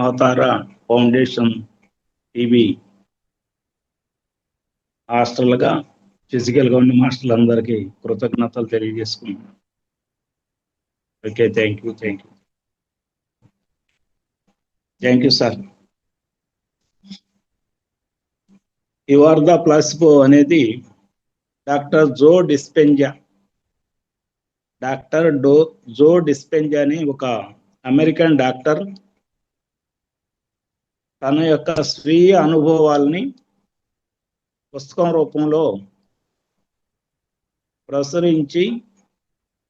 అవతార foundation TV హాస్టల్గా ఫిజికల్గా ఉన్న మాస్టర్లందరికీ కృతజ్ఞతలు తెలియజేసుకున్నాను. Okay, thank you sir. You are the placebo అనేది డాక్టర్ జో డిస్పెంజా అని ఒక అమెరికన్ డాక్టర్ తన యొక్క స్వీయ అనుభవాల్ని పుస్తకం రూపంలో ప్రచురించి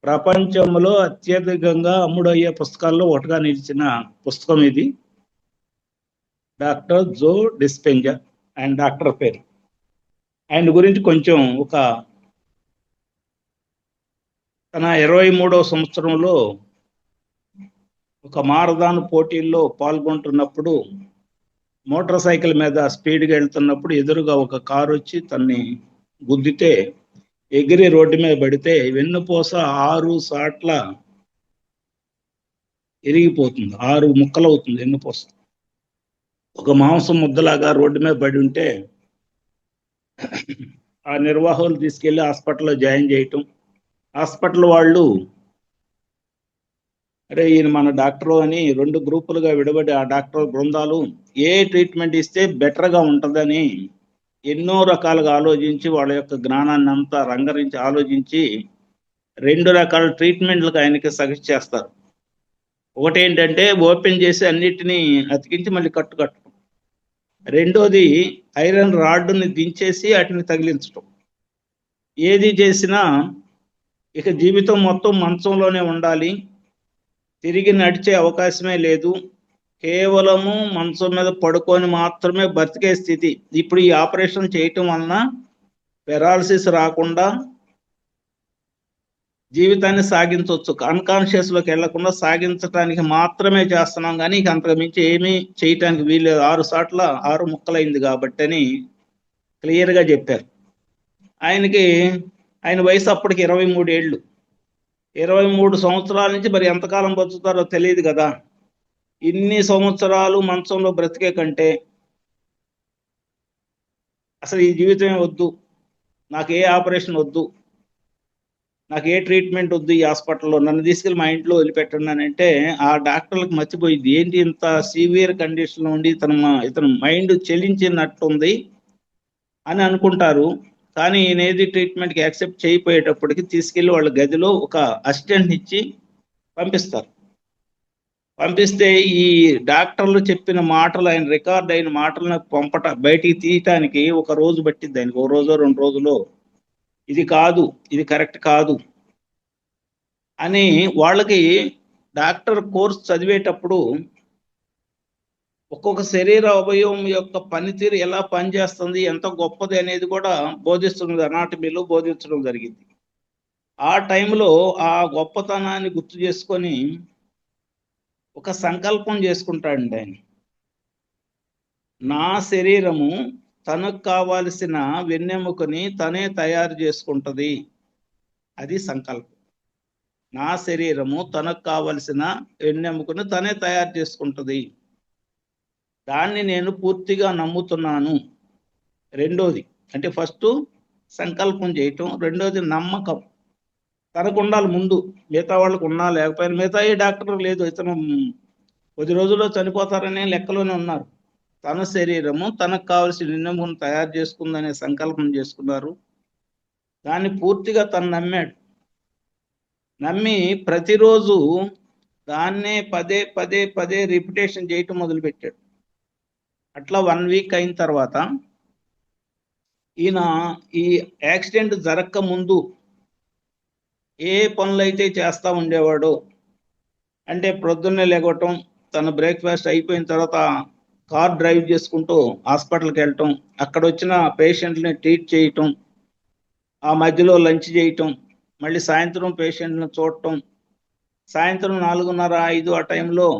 ప్రపంచంలో అత్యధికంగా అమ్ముడయ్యే పుస్తకాల్లో ఒకటిగా నిలిచిన పుస్తకం ఇది. డాక్టర్ జో డిస్పెంజా ఆయన డాక్టర్ పేరు. ఆయన గురించి కొంచెం తన 23వ సంవత్సరంలో ఒక మారథాన్ పోటీల్లో పాల్గొంటున్నప్పుడు మోటార్ సైకిల్ మీద స్పీడ్గా వెళ్తున్నప్పుడు ఎదురుగా ఒక కారు వచ్చి తన్ని గుద్దితే ఎగిరి రోడ్డు మీద పడితే వెన్నుపూస 6 సాట్ల ఇరిగిపోతుంది, 6 ముక్కలు అవుతుంది వెన్నుపూస. ఒక మాంసం ముద్దలాగా రోడ్డు మీద పడి ఉంటే ఆ నిర్వాహకులు తీసుకెళ్లి హాస్పిటల్లో జాయిన్ చేయటం. హాస్పిటల్ వాళ్ళు అరే ఈయన మన డాక్టరు అని 2 గ్రూపులుగా విడబడి ఆ డాక్టర్ బృందాలు ఏ ట్రీట్మెంట్ ఇస్తే బెటర్గా ఉంటుందని ఎన్నో రకాలుగా ఆలోచించి వాళ్ళ యొక్క జ్ఞానాన్ని అంతా రంగరించి ఆలోచించి 2 రకాల ట్రీట్మెంట్లకు ఆయనకి సజెస్ట్ చేస్తారు. ఒకటి ఏంటంటే ఓపెన్ చేసి అన్నిటినీ అతికించి మళ్ళీ కట్టడం. రెండోది ఐరన్ రాడ్ని దించేసి వాటిని తగిలించడం. ఏది చేసినా ఇక జీవితం మొత్తం మంచంలోనే ఉండాలి, తిరిగి నడిచే అవకాశమే లేదు, కేవలము మంచం మీద పడుకొని మాత్రమే బతికే స్థితి. ఇప్పుడు ఈ ఆపరేషన్ చేయటం వలన పెరాలసిస్ రాకుండా జీవితాన్ని సాగించవచ్చు, అన్కాన్షియస్లోకి వెళ్లకుండా సాగించడానికి మాత్రమే చేస్తున్నాం, కానీ ఇక అంతకు మించి ఏమీ చేయటానికి వీలు 6 సాట్ల 6 ముక్కలైంది కాబట్టి అని క్లియర్గా చెప్పారు. ఆయన వయసు అప్పటికి 23 ఏళ్ళు. 23 సంవత్సరాల నుంచి మరి ఎంతకాలం బతుకుతారో తెలియదు కదా. ఇన్ని సంవత్సరాలు మంచంలో బ్రతికే కంటే అసలు ఈ జీవితమే వద్దు, నాకు ఏ ఆపరేషన్ వద్దు, నాకు ఏ ట్రీట్మెంట్ వద్దు, ఈ హాస్పిటల్లో నన్ను తీసుకెళ్ళి మా ఇంట్లో వదిలిపెట్టండి అని అంటే ఆ డాక్టర్లకు మర్చిపోయింది ఏంటి ఇంత సివియర్ కండిషన్లో ఉండి ఇతను మైండ్ చెలించినట్టుంది అని అనుకుంటారు. కానీ ఈయన ఏది ట్రీట్మెంట్కి యాక్సెప్ట్ చేయకపోయేటప్పటికి తీసుకెళ్ళి వాళ్ళ గదిలో ఒక అసిస్టెంట్ని ఇచ్చి పంపిస్తే ఈ డాక్టర్లు చెప్పిన మాటలు, ఆయన రికార్డ్ అయిన మాటలను బయటికి తీయటానికి 1 రోజు పట్టింది ఆయనకు. 1 రోజో 2 రోజులో ఇది కాదు, ఇది కరెక్ట్ కాదు అని వాళ్ళకి డాక్టర్ కోర్స్ చదివేటప్పుడు ఒక్కొక్క శరీర అవయవం యొక్క పనితీరు ఎలా పనిచేస్తుంది, ఎంత గొప్పది అనేది కూడా బోధిస్తుంది, అనాటమీలో బోధించడం జరిగింది. ఆ టైంలో ఆ గొప్పతనాన్ని గుర్తు చేసుకొని ఒక సంకల్పం చేసుకుంటాడండి ఆయన. నా శరీరము తనకు కావాల్సిన వెన్నెముకని తనే తయారు చేసుకుంటుంది, అది సంకల్పం. నా శరీరము తనకు కావలసిన వెన్నెముకను తనే తయారు చేసుకుంటుంది, దాన్ని నేను పూర్తిగా నమ్ముతున్నాను. రెండోది అంటే ఫస్ట్ సంకల్పం చేయటం, రెండోది నమ్మకం తనకు ఉండాలి. ముందు మిగతా వాళ్ళకు ఉన్నా లేకపోయినా, మిగతా ఏ డాక్టర్ లేదు, ఇతను 10 రోజుల్లో చనిపోతారనే లెక్కలోనే ఉన్నారు. తన శరీరము తనకు కావలసిన వెన్నెముకను తయారు చేసుకుందనే సంకల్పం చేసుకున్నారు. దాన్ని పూర్తిగా తను నమ్మి ప్రతిరోజు దాన్నే పదే రిపిటేషన్ చేయటం మొదలుపెట్టాడు. అట్లా 1 వీక్ అయిన తర్వాత ఈయన ఈ యాక్సిడెంట్ జరగక ముందు ఏ పనులైతే చేస్తూ ఉండేవాడో అంటే ప్రొద్దున్నే లేగటం, తన బ్రేక్ఫాస్ట్ అయిపోయిన తర్వాత కార్ డ్రైవ్ చేసుకుంటూ హాస్పిటల్కి వెళ్ళటం, అక్కడ వచ్చిన పేషెంట్ని ట్రీట్ చేయటం, ఆ మధ్యలో లంచ్ చేయటం, మళ్ళీ సాయంత్రం పేషెంట్ని చూడటం, సాయంత్రం 4:30-5 ఆ టైంలో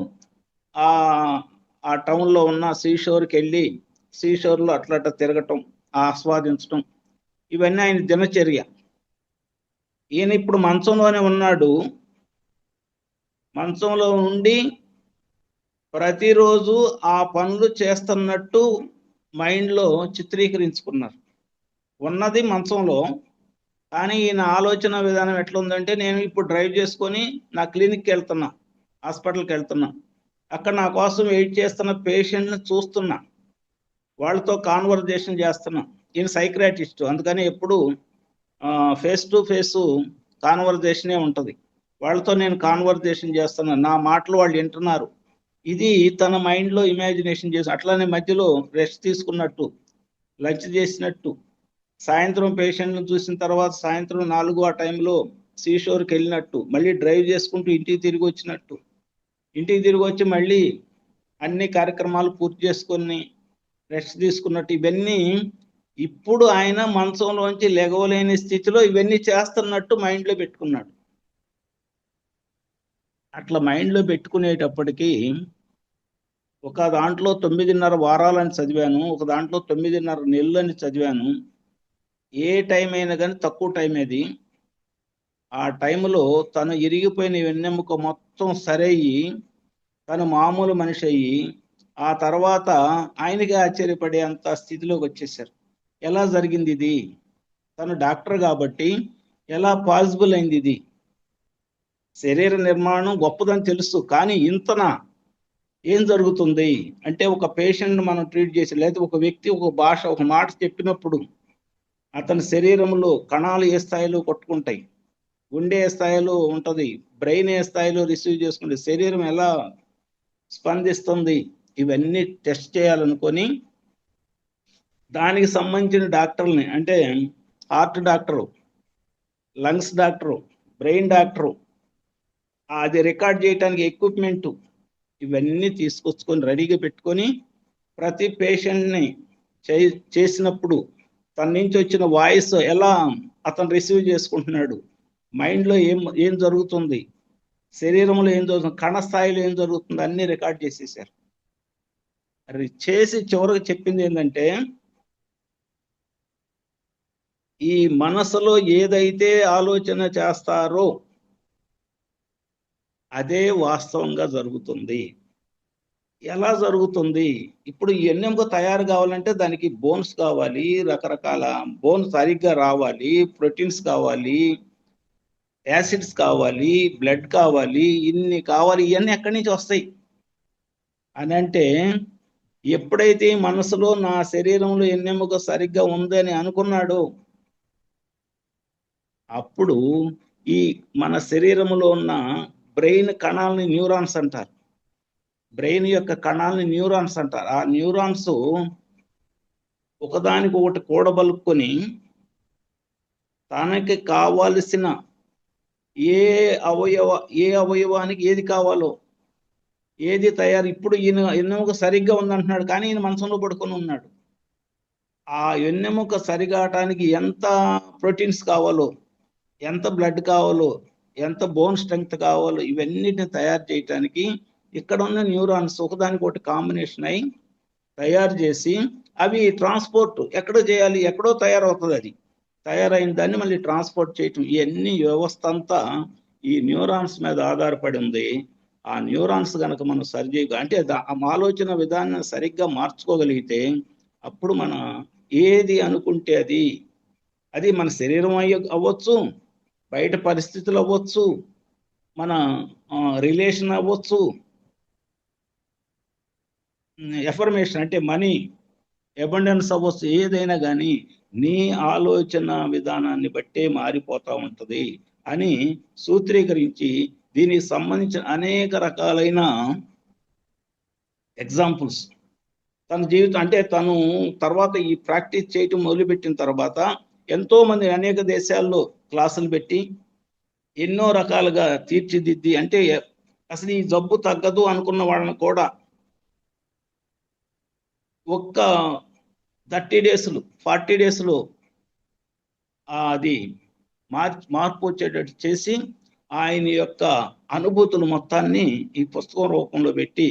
ఆ టౌన్లో ఉన్న సీషోర్కి వెళ్ళి సీషోర్లో అట్లా తిరగటం, ఆస్వాదించటం, ఇవన్నీ ఆయన దినచర్య. ఈయన ఇప్పుడు మంచంలోనే ఉన్నాడు. మంచంలో ఉండి ప్రతిరోజు ఆ పనులు చేస్తున్నట్టు మైండ్లో చిత్రీకరించుకున్నారు. ఉన్నది మంచంలో, కానీ ఈయన ఆలోచన విధానం ఎట్లా ఉందంటే, నేను ఇప్పుడు డ్రైవ్ చేసుకొని నా క్లినిక్కి వెళ్తున్నా, హాస్పిటల్కి వెళ్తున్నా, అక్కడ నా కోసం వెయిట్ చేస్తున్న పేషెంట్ని చూస్తున్నా, వాళ్ళతో కాన్వర్జేషన్ చేస్తున్నా. ఈయన సైక్రాటిస్ట్, అందుకని ఎప్పుడు ఫేస్ టు ఫేసు కాన్వర్జేషనే ఉంటుంది. వాళ్ళతో నేను కాన్వర్జేషన్ చేస్తున్నా, నా మాటలు వాళ్ళు వింటున్నారు. ఇది తన మైండ్లో ఇమాజినేషన్ చేసి, అట్లానే మధ్యలో రెస్ట్ తీసుకున్నట్టు, లంచ్ చేసినట్టు, సాయంత్రం పేషెంట్ను చూసిన తర్వాత సాయంత్రం 4 ఆ టైంలో సీషోర్కి వెళ్ళినట్టు, మళ్ళీ డ్రైవ్ చేసుకుంటూ ఇంటికి తిరిగి వచ్చినట్టు, ఇంటికి తిరిగి వచ్చి మళ్ళీ అన్ని కార్యక్రమాలు పూర్తి చేసుకొని రెస్ట్ తీసుకున్నట్టు, ఇవన్నీ ఇప్పుడు ఆయన మంచంలోంచి లెగవలేని స్థితిలో ఇవన్నీ చేస్తున్నట్టు మైండ్లో పెట్టుకున్నాడు. అట్లా మైండ్లో పెట్టుకునేటప్పటికీ ఒక దాంట్లో 9.5 వారాలని చదివాను, ఒక దాంట్లో 9.5 నెలలని చదివాను. ఏ టైం అయినా కానీ తక్కువ టైం అది. ఆ టైంలో తను ఇరిగిపోయిన వెన్నెముక మొత్తం సరయ్యి తను మామూలు మనిషి అయ్యి, ఆ తర్వాత ఆయనకి ఆశ్చర్యపడే అంత స్థితిలోకి వచ్చేసారు. ఎలా జరిగింది ఇది? తను డాక్టర్ కాబట్టి ఎలా పాసిబుల్ అయింది ఇది? శరీర నిర్మాణం గొప్పదని తెలుసు, కానీ ఇంతనా ఏం జరుగుతుంది అంటే, ఒక పేషెంట్ మనం ట్రీట్ చేసి, లేదా ఒక వ్యక్తి ఒక భాష ఒక మాట చెప్పినప్పుడు అతని శరీరంలో కణాలు ఏ స్థాయిలో కొట్టుకుంటాయి, గుండె ఏ స్థాయిలో ఉంటుంది, బ్రెయిన్ ఏ స్థాయిలో రిసీవ్ చేసుకుంటే శరీరం ఎలా స్పందిస్తుంది, ఇవన్నీ టెస్ట్ చేయాలనుకొని దానికి సంబంధించిన డాక్టర్ని, అంటే heart doctor, lungs doctor, brain doctor, అది రికార్డ్ చేయడానికి ఎక్విప్మెంటు, ఇవన్నీ తీసుకొచ్చుకొని రెడీగా పెట్టుకొని ప్రతి పేషెంట్ని చేసినప్పుడు తన నుంచి వచ్చిన వాయిస్ ఎలా అతను రిసీవ్ చేసుకుంటున్నాడు, మైండ్లో ఏం జరుగుతుంది, శరీరంలో ఏం జరుగుతుంది, కణ స్థాయిలో ఏం జరుగుతుంది, అన్నీ రికార్డ్ చేసేసారు. అది చేసి చివరికి చెప్పింది ఏంటంటే, ఈ మనసులో ఏదైతే ఆలోచన చేస్తారో అదే వాస్తవంగా జరుగుతుంది. ఎలా జరుగుతుంది? ఇప్పుడు ఈ ఎన్నెముక తయారు కావాలంటే దానికి బోన్స్ కావాలి, రకరకాల బోన్స్ సరిగ్గా రావాలి, ప్రోటీన్స్ కావాలి, యాసిడ్స్ కావాలి, బ్లడ్ కావాలి, ఇన్ని కావాలి. ఇవన్నీ ఎక్కడి నుంచి వస్తాయి అని అంటే, ఎప్పుడైతే మనసులో నా శరీరంలో ఎన్నెముక సరిగ్గా ఉందని అనుకున్నాడో అప్పుడు ఈ మన శరీరంలో ఉన్న బ్రెయిన్ కణాలని న్యూరాన్స్ అంటారు. బ్రెయిన్ యొక్క కణాలని న్యూరాన్స్ అంటారు. ఆ న్యూరాన్స్ ఒకదానికి ఒకటి కూడబలుపుకొని తనకి కావాల్సిన ఏ అవయవానికి ఏది కావాలో, ఏది తయారు, ఇప్పుడు ఈయన ఎన్నెముక సరిగ్గా ఉందంటున్నాడు, కానీ ఈయన మంచంలో పడుకొని ఉన్నాడు. ఆ వెన్నెముక సరిగాటానికి ఎంత ప్రోటీన్స్ కావాలో, ఎంత బ్లడ్ కావాలో, ఎంత బోన్ స్ట్రెంగ్త్ కావాలో, ఇవన్నిటిని తయారు చేయటానికి ఇక్కడ ఉన్న న్యూరాన్స్ ఒకదానికి ఒకటి కాంబినేషన్ అయి తయారు చేసి, అవి ట్రాన్స్పోర్ట్ ఎక్కడో చేయాలి, ఎక్కడో తయారవుతుంది. అది తయారైన దాన్ని మళ్ళీ ట్రాన్స్పోర్ట్ చేయటం, ఇవన్నీ వ్యవస్థ అంతా ఈ న్యూరాన్స్ మీద ఆధారపడి ఉంది. ఆ న్యూరాన్స్ కనుక మనం సరిచేయ అంటే ఆలోచన విధానం సరిగ్గా మార్చుకోగలిగితే అప్పుడు మన ఏది అనుకుంటే అది మన శరీరం అవ్వచ్చు, బయట పరిస్థితులు అవ్వచ్చు, మన రిలేషన్ అవ్వచ్చు, ఎఫర్మేషన్ అంటే మనీ, అబండెన్స్ అవ్వచ్చు, ఏదైనా కానీ నీ ఆలోచన విధానాన్ని బట్టే మారిపోతూ ఉంటుంది అని సూత్రీకరించి దీనికి సంబంధించిన అనేక రకాలైన ఎగ్జాంపుల్స్ తన జీవితం, అంటే తను తర్వాత ఈ ప్రాక్టీస్ చేయటం మొదలుపెట్టిన తర్వాత ఎంతో మంది అనేక దేశాల్లో క్లాసులు పెట్టి ఎన్నో రకాలుగా తీర్చిదిద్ది, అంటే అసలు ఈ జబ్బు తగ్గదు అనుకున్న వాళ్ళని కూడా ఒక్క 30 డేస్లు 40 డేస్లో అది మార్పు వచ్చేటట్టు చేసి ఆయన యొక్క అనుభూతులు మొత్తాన్ని ఈ పుస్తకం రూపంలో పెట్టి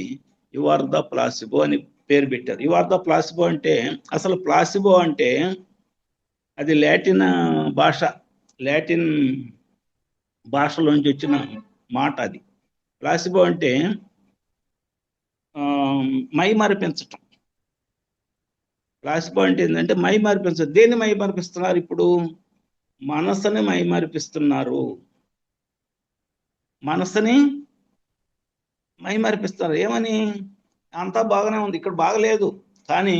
యు ఆర్ ద ప్లాసిబో అని పేరు పెట్టారు. యు ఆర్ ద ప్లాసిబో అంటే, అసలు ప్లాసిబో అంటే అది లాటిన్ భాషలోంచి వచ్చిన మాట. అది ప్లాసిబో అంటే మై మరిపించటం. ప్లాసిబో అంటే ఏంటంటే మై మరిపించడం. దేన్ని మై మరిపిస్తున్నారు? ఇప్పుడు మనసుని మై మరిపిస్తున్నారు. మనసుని మై మరిపిస్తున్నారు. ఏమని? అంతా బాగానే ఉంది, ఇక్కడ బాగలేదు, కానీ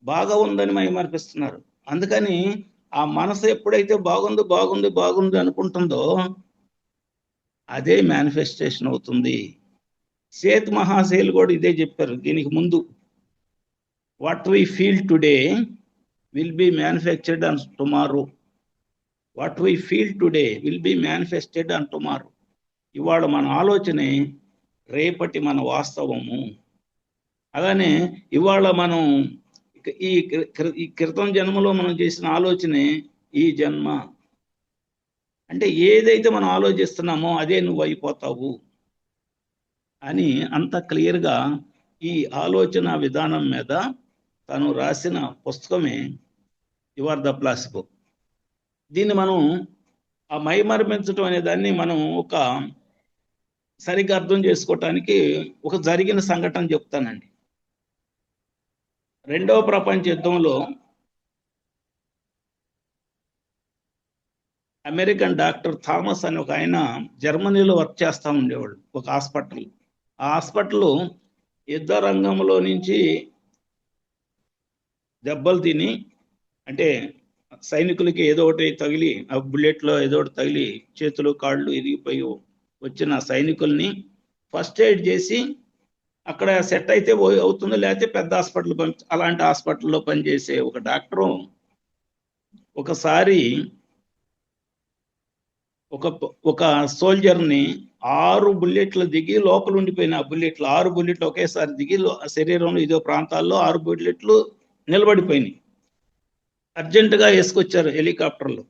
బాగా ఉందని మై మరిపిస్తున్నారు. అందుకని ఆ మనసు ఎప్పుడైతే బాగుంది బాగుంది బాగుంది అనుకుంటుందో అదే మేనిఫెస్టేషన్ అవుతుంది. సేత్ మహాశైలు కూడా ఇదే చెప్పారు దీనికి ముందు. What we feel today will be manufactured on tomorrow. What we feel today will be manifested on tomorrow. ఇవాళ మన ఆలోచనే రేపటి మన వాస్తవము. అలానే ఇవాళ మనం ఈ క్రితం జన్మలో మనం చేసిన ఆలోచనే ఈ జన్మ. అంటే ఏదైతే మనం ఆలోచిస్తున్నామో అదే నువ్వు అయిపోతావు అని అంత క్లియర్గా ఈ ఆలోచన విధానం మీద తను రాసిన పుస్తకమే యు ఆర్ ద ప్లాసిబో. దీన్ని మనం ఆ మైమరిపించడం అనే దాన్ని మనం ఒక సరిగ్గా అర్థం చేసుకోవటానికి ఒక జరిగిన సంఘటన చెప్తానండి. రెండవ ప్రపంచ యుద్ధంలో అమెరికన్ డాక్టర్ థామస్ అని ఒక ఆయన జర్మనీలో వర్క్ చేస్తూ ఉండేవాడు ఒక హాస్పిటల్. ఆ హాస్పిటల్ యుద్ధ రంగంలో నుంచి దెబ్బలు తిని, అంటే సైనికులకి ఏదో ఒకటి తగిలి, ఆ బుల్లెట్లో ఏదో ఒకటి తగిలి చేతులు కాళ్ళు ఇరిగిపోయి వచ్చిన సైనికుల్ని ఫస్ట్ ఎయిడ్ చేసి అక్కడ సెట్ అయితే అవుతుంది, లేకపోతే పెద్ద హాస్పిటల్ అలాంటి హాస్పిటల్లో పనిచేసే ఒక డాక్టరు ఒకసారి ఒక సోల్జర్ని 6 బుల్లెట్లు దిగి లోపల ఉండిపోయిన ఆ బుల్లెట్లు 6 బుల్లెట్లు ఒకేసారి దిగి శరీరంలో ఇదో ప్రాంతాల్లో 6 బుల్లెట్లు నిలబడిపోయినాయి. అర్జెంటుగా వేసుకొచ్చారు హెలికాప్టర్లు.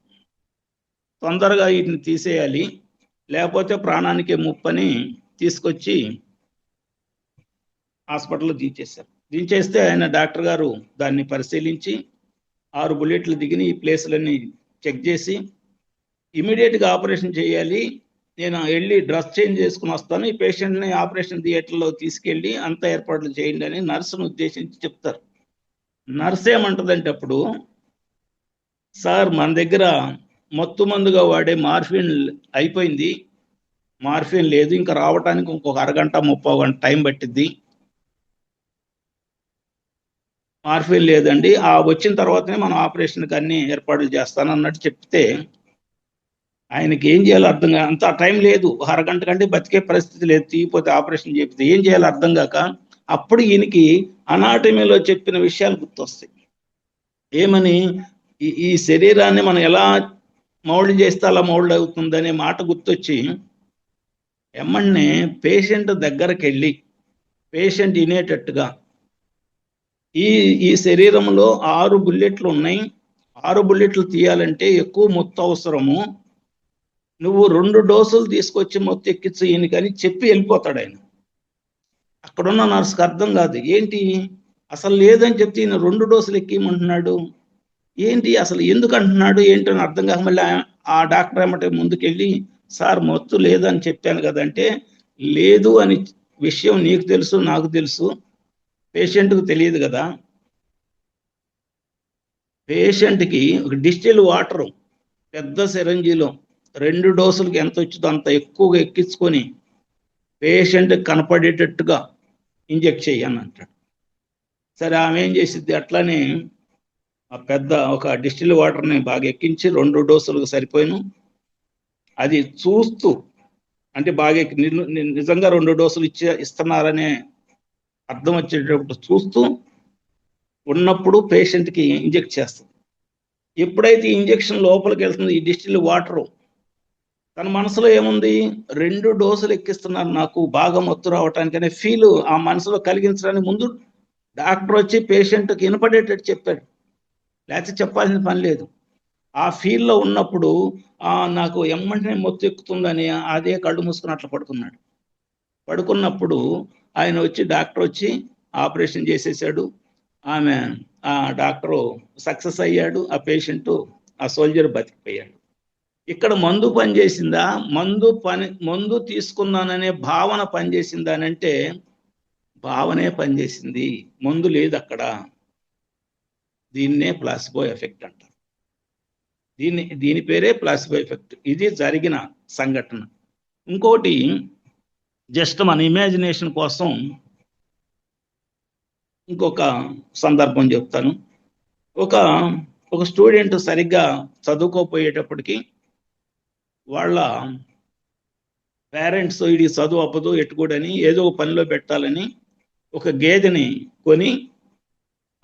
తొందరగా వీటిని తీసేయాలి, లేకపోతే ప్రాణానికి ముప్పని తీసుకొచ్చి హాస్పిటల్లో దించేశారు. దించేస్తే ఆయన డాక్టర్ గారు దాన్ని పరిశీలించి 6 బుల్లెట్లు దిగిన ఈ ప్లేసులన్నీ చెక్ చేసి ఇమీడియట్గా ఆపరేషన్ చేయాలి, నేను వెళ్ళి డ్రెస్ చేంజ్ చేసుకుని వస్తాను, ఈ పేషెంట్ని ఆపరేషన్ థియేటర్లో తీసుకెళ్ళి అంత ఏర్పాట్లు చేయండి అని నర్సును ఉద్దేశించి చెప్తారు. నర్స్ ఏమంటుందంటే అప్పుడు, సార్ మన దగ్గర మత్తు మందుగా వాడే మార్ఫిన్ అయిపోయింది, మార్ఫిన్ లేదు, ఇంకా రావడానికి ఇంకొక అరగంట 30 గంట టైం పట్టిద్ది, మార్ఫిన్ లేదండి, ఆ వచ్చిన తర్వాతనే మనం ఆపరేషన్కి అన్ని ఏర్పాట్లు చేస్తాను అన్నట్టు చెప్తే ఆయనకి ఏం చేయాలో అర్థం కాక, అంత టైం లేదు, అరగంట కంటే బతికే పరిస్థితి లేదు, తీయపోతే ఆపరేషన్ చెప్తే ఏం చేయాలో అర్థం కాక అప్పుడు ఈయనకి అనాటమీలో చెప్పిన విషయాలు గుర్తొస్తాయి. ఏమని? ఈ శరీరాన్ని మనం ఎలా మౌల్డ్ చేస్తే అలా మౌల్డ్ అవుతుందనే మాట గుర్తొచ్చి ఎమ్మన్నే పేషెంట్ దగ్గరికి వెళ్ళి పేషెంట్ వినేటట్టుగా ఈ శరీరంలో 6 బుల్లెట్లు ఉన్నాయి, 6 బుల్లెట్లు తీయాలంటే ఎక్కువ మొత్తం అవసరము, నువ్వు 2 డోసులు తీసుకొచ్చి మొత్తం ఎక్కించు ఈయనకని చెప్పి వెళ్ళిపోతాడు ఆయన. అక్కడున్న నర్సుకు అర్థం కాదు, ఏంటి అసలు లేదని చెప్తే ఈయన 2 డోసులు ఎక్కియమంటున్నాడు, ఏంటి అసలు ఎందుకు అంటున్నాడు ఏంటని అర్థం కాక మళ్ళీ ఆ డాక్టర్ ఏమంటే ముందుకెళ్ళి, సార్ మత్తు లేదని చెప్పాను కదంటే, లేదు అని విషయం నీకు తెలుసు నాకు తెలుసు, పేషెంట్కు తెలియదు కదా, పేషెంట్కి ఒక డిస్టిల్ వాటర్ పెద్ద సిరంజిలో 2 డోసులకి ఎంత వచ్చిందో అంత ఎక్కువగా ఎక్కించుకొని పేషెంట్ కనపడేటట్టుగా ఇంజెక్ట్ చేయని అంటాడు. సరే ఆమె ఏం చేసిద్ది, అట్లానే ఆ పెద్ద ఒక డిస్టిల్ వాటర్ని బాగా ఎక్కించి 2 డోసులకు సరిపోయిను అది చూస్తూ, అంటే బాగా నిజంగా 2 డోసులు ఇస్తున్నారనే అర్థం వచ్చేటప్పుడు చూస్తూ ఉన్నప్పుడు పేషెంట్కి ఇంజెక్ట్ చేస్తుంది. ఎప్పుడైతే ఇంజెక్షన్ లోపలికి వెళ్తుంది ఈ డిస్టిల్ వాటరు, తన మనసులో ఏముంది, 2 డోసులు ఎక్కిస్తున్నారు నాకు బాగా మత్తు రావటానికి అనే ఫీల్ ఆ మనసులో కలిగించడానికి ముందు డాక్టర్ వచ్చి పేషెంట్కి వినపడేటట్టు చెప్పాడు, లేకపోతే చెప్పాల్సిన పని లేదు. ఆ ఫీల్లో ఉన్నప్పుడు నాకు ఎమ్మంటనే మత్తు ఎక్కుతుందని అదే కళ్ళు మూసుకుని అట్లా పడుకున్నాడు. పడుకున్నప్పుడు ఆయన వచ్చి డాక్టర్ వచ్చి ఆపరేషన్ చేసేసాడు. ఆ డాక్టరు సక్సెస్ అయ్యాడు, ఆ పేషెంట్ ఆ సోల్జర్ బతికిపోయాడు. ఇక్కడ మందు పనిచేసిందా, మందు తీసుకున్నాననే భావన పనిచేసిందా అని అంటే భావనే పనిచేసింది, మందు లేదు అక్కడ. దీన్నే ప్లాసిబో ఎఫెక్ట్ అంటారు. దీని పేరే ప్లాసిబో ఎఫెక్ట్. ఇది జరిగిన సంఘటన. ఇంకోటి జస్ట్ మన ఇమాజినేషన్ కోసం ఇంకొక సందర్భం చెప్తాను. ఒక స్టూడెంట్ సరిగ్గా చదువుకోపోయేటప్పటికి వాళ్ళ పేరెంట్స్ ఇది చదువు అవ్వదు ఎట్టుకోడని ఏదో ఒక పనిలో పెట్టాలని ఒక గేదెని కొని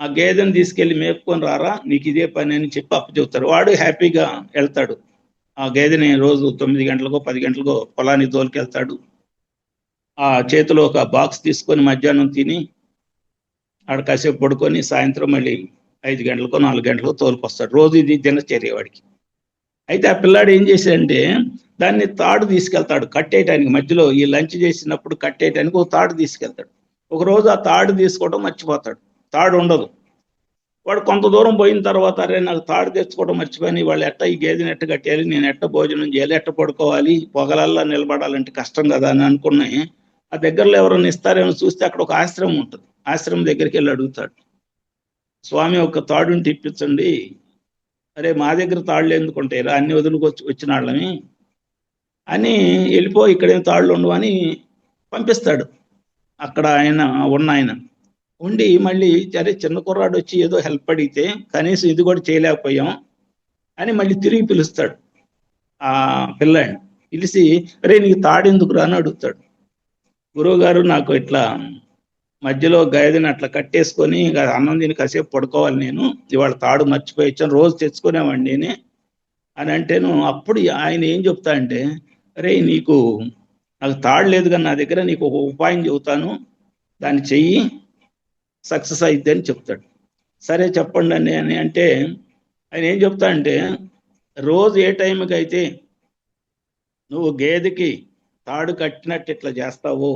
ఆ గేదెని తీసుకెళ్లి మేపుకొని రారా, నీకు ఇదే పని అని చెప్పి అప్పచెబుతారు. వాడు హ్యాపీగా వెళ్తాడు. ఆ గేదెని రోజు 9 గంటలకో 10 గంటలకో పొలానికి తోలుకెళ్తాడు. ఆ చేతిలో ఒక బాక్స్ తీసుకొని మధ్యాహ్నం తిని ఆడ కాసేపు పడుకొని సాయంత్రం మళ్ళీ 5 గంటలకో 4 గంటలకో తోలుకొస్తాడు. రోజు ఇది దినచర్య వాడికి. అయితే ఆ పిల్లాడు ఏం చేశాడంటే దాన్ని తాడు తీసుకెళ్తాడు కట్టేయటానికి. మధ్యలో ఈ లంచ్ చేసినప్పుడు కట్టేయటానికి ఒక తాడు తీసుకెళ్తాడు. ఒక రోజు ఆ తాడు తీసుకోవడం మర్చిపోతాడు. తాడు ఉండదు. వాడు కొంత దూరం పోయిన తర్వాత, అరే నాకు తాడు తెచ్చుకోవడం మర్చిపోయి వాళ్ళు ఎట్ట ఈ గేదెని ఎట్ట కట్టేయాలి, నేను ఎట్ట భోజనం చేయాలి, ఎట్ట పడుకోవాలి, పొగలల్లా నిలబడాలంటే కష్టం కదా అని అనుకున్నాయి. ఆ దగ్గరలో ఎవరైనా ఇస్తారేమో చూస్తే అక్కడ ఒక ఆశ్రమం ఉంటుంది. ఆశ్రమం దగ్గరికి వెళ్ళి అడుగుతాడు, స్వామి ఒక తాడుని ఇప్పించండి. అరే మా దగ్గర తాళ్ళు ఎందుకుంటాయి, అన్ని వదులుకొచ్చి వచ్చిన వాళ్ళని అని వెళ్ళిపో, ఇక్కడేం తాళ్ళు ఉండవు అని పంపిస్తాడు. అక్కడ ఆయన ఉండి మళ్ళీ అరే చిన్న కుర్రాడు వచ్చి ఏదో హెల్ప్ అడిగితే కనీసం ఇది కూడా చేయలేకపోయాం అని మళ్ళీ తిరిగి పిలుస్తాడు. ఆ పిల్లాడిని పిలిచి, అరే నీకు తాడెందుకు రా అని అడుగుతాడు. గురువు గారు నాకు ఇట్లా మధ్యలో గైదని అట్లా కట్టేసుకొని అన్నం తిని కాసేపు పడుకోవాలి, నేను ఇవాళ తాడు మర్చిపోయి వచ్చాను, రోజు తెచ్చుకునేవాడిని నేనే అని అంటేను. అప్పుడు ఆయన ఏం చెప్తా అంటే, అరే నాకు తాడు లేదు కానీ నా దగ్గర నీకు ఒక ఉపాయం చెబుతాను, దాన్ని చెయ్యి, సక్సెస్ అయిద్ది అని చెప్తాడు. సరే చెప్పండి అని అంటే ఆయన ఏం చెప్తా అంటే, రోజు ఏ టైంకి అయితే నువ్వు గేదెకి తాడు కట్టినట్టు ఇట్లా చేస్తావో,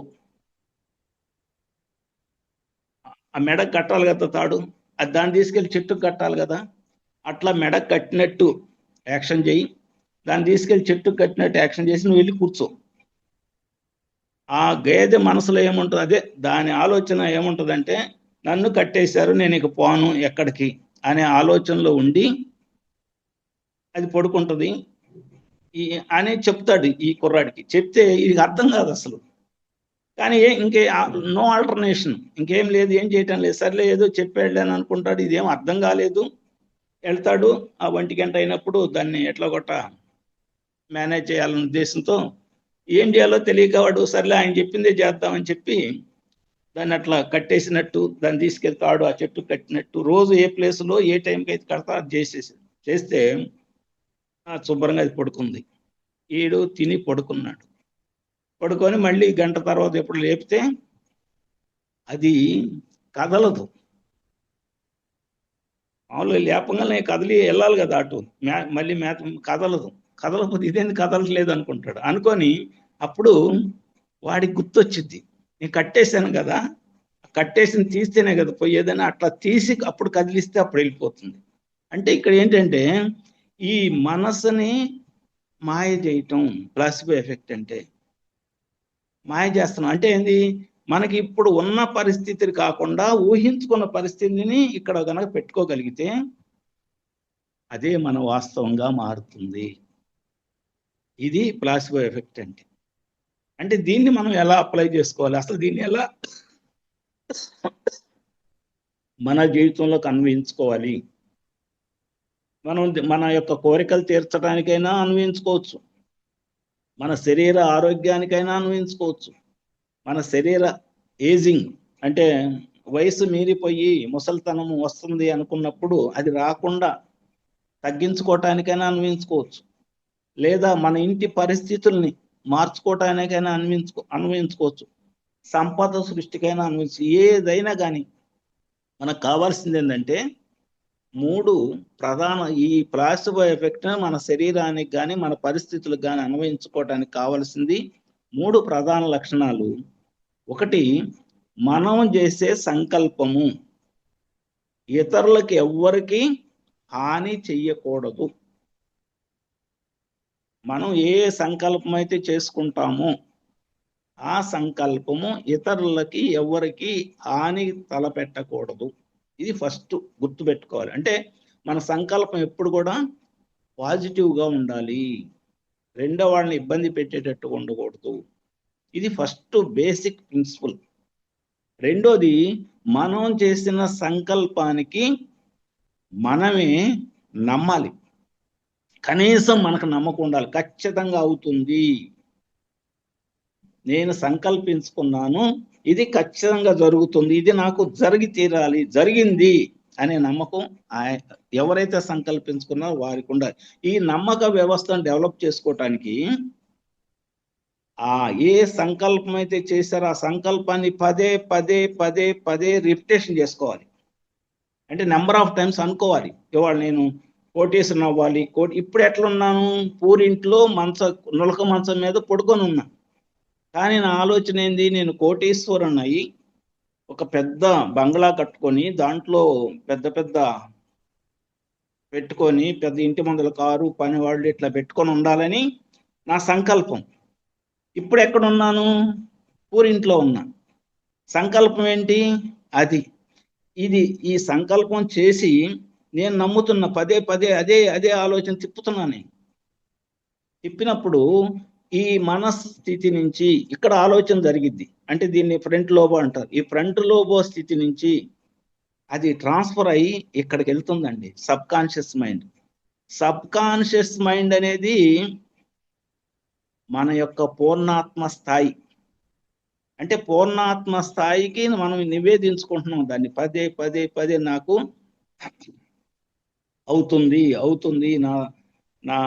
ఆ మెడకు కట్టాలి కదా తాడు, అది దాన్ని తీసుకెళ్ళి చెట్టుకు కట్టాలి కదా, అట్లా మెడకు కట్టినట్టు యాక్షన్ చేయి, దాన్ని తీసుకెళ్ళి చెట్టుకు కట్టినట్టు యాక్షన్ చేసి నువ్వు వెళ్ళి కూర్చో. ఆ గేదె మనసులో ఏముంటుంది, అదే దాని ఆలోచన ఏముంటుందంటే, నన్ను కట్టేశారు, నేను ఇక పోను ఎక్కడికి అనే ఆలోచనలో ఉండి అది పడుకుంటుంది అని చెప్తాడు ఈ కుర్రాడికి. చెప్తే ఇది అర్థం కాదు అసలు. కానీ ఇంకే నో ఆల్టర్నేషన్, ఇంకేం లేదు, ఏం చేయటం లేదు. సర్లే ఏదో చెప్పాడు అని అనుకుంటాడు. ఇదేం అర్థం కాలేదు. వెళ్తాడు. ఆ 1 గంట అయినప్పుడు దాన్ని ఎట్లా కొట్ట మేనేజ్ చేయాలనే ఉద్దేశంతో ఏం చేయాలో తెలియక వాడు సర్లే ఆయన చెప్పిందే చేద్దామని చెప్పి దాన్ని అట్లా కట్టేసినట్టు దాన్ని తీసుకెళ్తాడు. ఆ చెట్టు కట్టినట్టు రోజు ఏ ప్లేస్లో ఏ టైంకి అయితే కడతా అది చేస్తే శుభ్రంగా అది పడుకుంది. ఈడు తిని పడుకున్నాడు. పడుకొని మళ్ళీ గంట తర్వాత ఎప్పుడు లేపితే అది కదలదు. మామూలుగా లేపంగానే కదిలి వెళ్ళాలి కదా అటు, మళ్ళీ కదలకపోతే ఇదేంది కదలట్లేదు అనుకుంటాడు. అనుకొని అప్పుడు వాడికి గుర్తొచ్చింది, నేను కట్టేశాను కదా, కట్టేసిన తీస్తేనే కదా పోయేదని అట్లా తీసి అప్పుడు కదిలిస్తే అప్పుడు వెళ్ళిపోతుంది. అంటే ఇక్కడ ఏంటంటే ఈ మనసుని మాయ చేయటం ప్లాసిబో ఎఫెక్ట్ అంటే. మాయ చేస్తున్నాం అంటే ఏంది, మనకి ఇప్పుడు ఉన్న పరిస్థితిని కాకుండా ఊహించుకున్న పరిస్థితిని ఇక్కడ కనుక పెట్టుకోగలిగితే అదే మన వాస్తవంగా మారుతుంది. ఇది ప్లాసిబో ఎఫెక్ట్ అంటే. అంటే దీన్ని మనం ఎలా అప్లై చేసుకోవాలి, అసలు దీన్ని ఎలా మన జీవితంలోకి అన్వయించుకోవాలి? మనం మన యొక్క కోరికలు తీర్చడానికైనా అన్వయించుకోవచ్చు, మన శరీర ఆరోగ్యానికైనా అన్వయించుకోవచ్చు, మన శరీర ఏజింగ్ అంటే వయసు మీరిపోయి ముసలితనం వస్తుంది అనుకున్నప్పుడు అది రాకుండా తగ్గించుకోవటానికైనా అన్వయించుకోవచ్చు, లేదా మన ఇంటి పరిస్థితుల్ని మార్చుకోవటానికైనా అన్వయించుకోవచ్చు, సంపద సృష్టికైనా ఏదైనా కానీ మనకు కావాల్సింది ఏంటంటే 3 ప్రధాన ఈ ప్లాసిబో ఎఫెక్ట్ మన శరీరానికి కానీ మన పరిస్థితులకు కానీ అన్వయించుకోవటానికి కావాల్సింది 3 ప్రధాన లక్షణాలు. ఒకటి, మనం చేసే సంకల్పము ఇతరులకు ఎవ్వరికి హాని చెయ్యకూడదు. మనం ఏ సంకల్పం అయితే చేసుకుంటామో ఆ సంకల్పము ఇతరులకి ఎవరికి హాని తలపెట్టకూడదు. ఇది ఫస్ట్ గుర్తుపెట్టుకోవాలి. అంటే మన సంకల్పం ఎప్పుడు కూడా పాజిటివ్గా ఉండాలి, రెండో వాళ్ళని ఇబ్బంది పెట్టేటట్టు ఉండకూడదు. ఇది ఫస్ట్ బేసిక్ ప్రిన్సిపల్. రెండోది, మనం చేసిన సంకల్పానికి మనమే నమ్మాలి. కనీసం మనకు నమ్మకం ఉండాలి, ఖచ్చితంగా అవుతుంది, నేను సంకల్పించుకున్నాను, ఇది ఖచ్చితంగా జరుగుతుంది, ఇది నాకు జరిగి తీరాలి, జరిగింది అనే నమ్మకం ఎవరైతే సంకల్పించుకున్నారో వారికి ఉండాలి. ఈ నమ్మక వ్యవస్థను డెవలప్ చేసుకోవటానికి ఏ సంకల్పం అయితే చేశారో ఆ సంకల్పాన్ని పదే పదే పదే పదే రిపిటేషన్ చేసుకోవాలి. అంటే నెంబర్ ఆఫ్ టైమ్స్ అనుకోవాలి. ఇవాళ నేను కోటీశ్వరుని అవ్వాలి, ఇప్పుడు ఎట్లున్నాను, పూరింట్లో నులక మంచం మీద పడుకొని ఉన్నా, కానీ నా ఆలోచన ఏంది, నేను కోటీశ్వరుని అయ్యి ఒక పెద్ద బంగ్లా కట్టుకొని దాంట్లో పెద్ద పెద్ద పెట్టుకొని పెద్ద ఇంటి ముందల కారు, పని వాళ్ళు ఇట్లా పెట్టుకొని ఉండాలని నా సంకల్పం. ఇప్పుడు ఎక్కడున్నాను, పూరింట్లో ఉన్నా. సంకల్పం ఏంటి, అది. ఈ సంకల్పం చేసి నేను నమ్ముతున్న పదే పదే అదే అదే ఆలోచన తిప్పుతున్నాను. నేను తిప్పినప్పుడు ఈ మనస్థితి నుంచి ఇక్కడ ఆలోచన జరిగిద్ది. అంటే దీన్ని ఫ్రంట్ లోబో అంటారు. ఈ ఫ్రంట్ లోబో స్థితి నుంచి అది ట్రాన్స్ఫర్ అయ్యి ఇక్కడికి వెళ్తుందండి, subconscious mind. Subconscious mind అనేది మన యొక్క పూర్ణాత్మ స్థాయి. అంటే పూర్ణాత్మ స్థాయికి మనం నివేదించుకుంటున్నాం దాన్ని పదే పదే పదే, నాకు అవుతుంది అవుతుంది, నా నా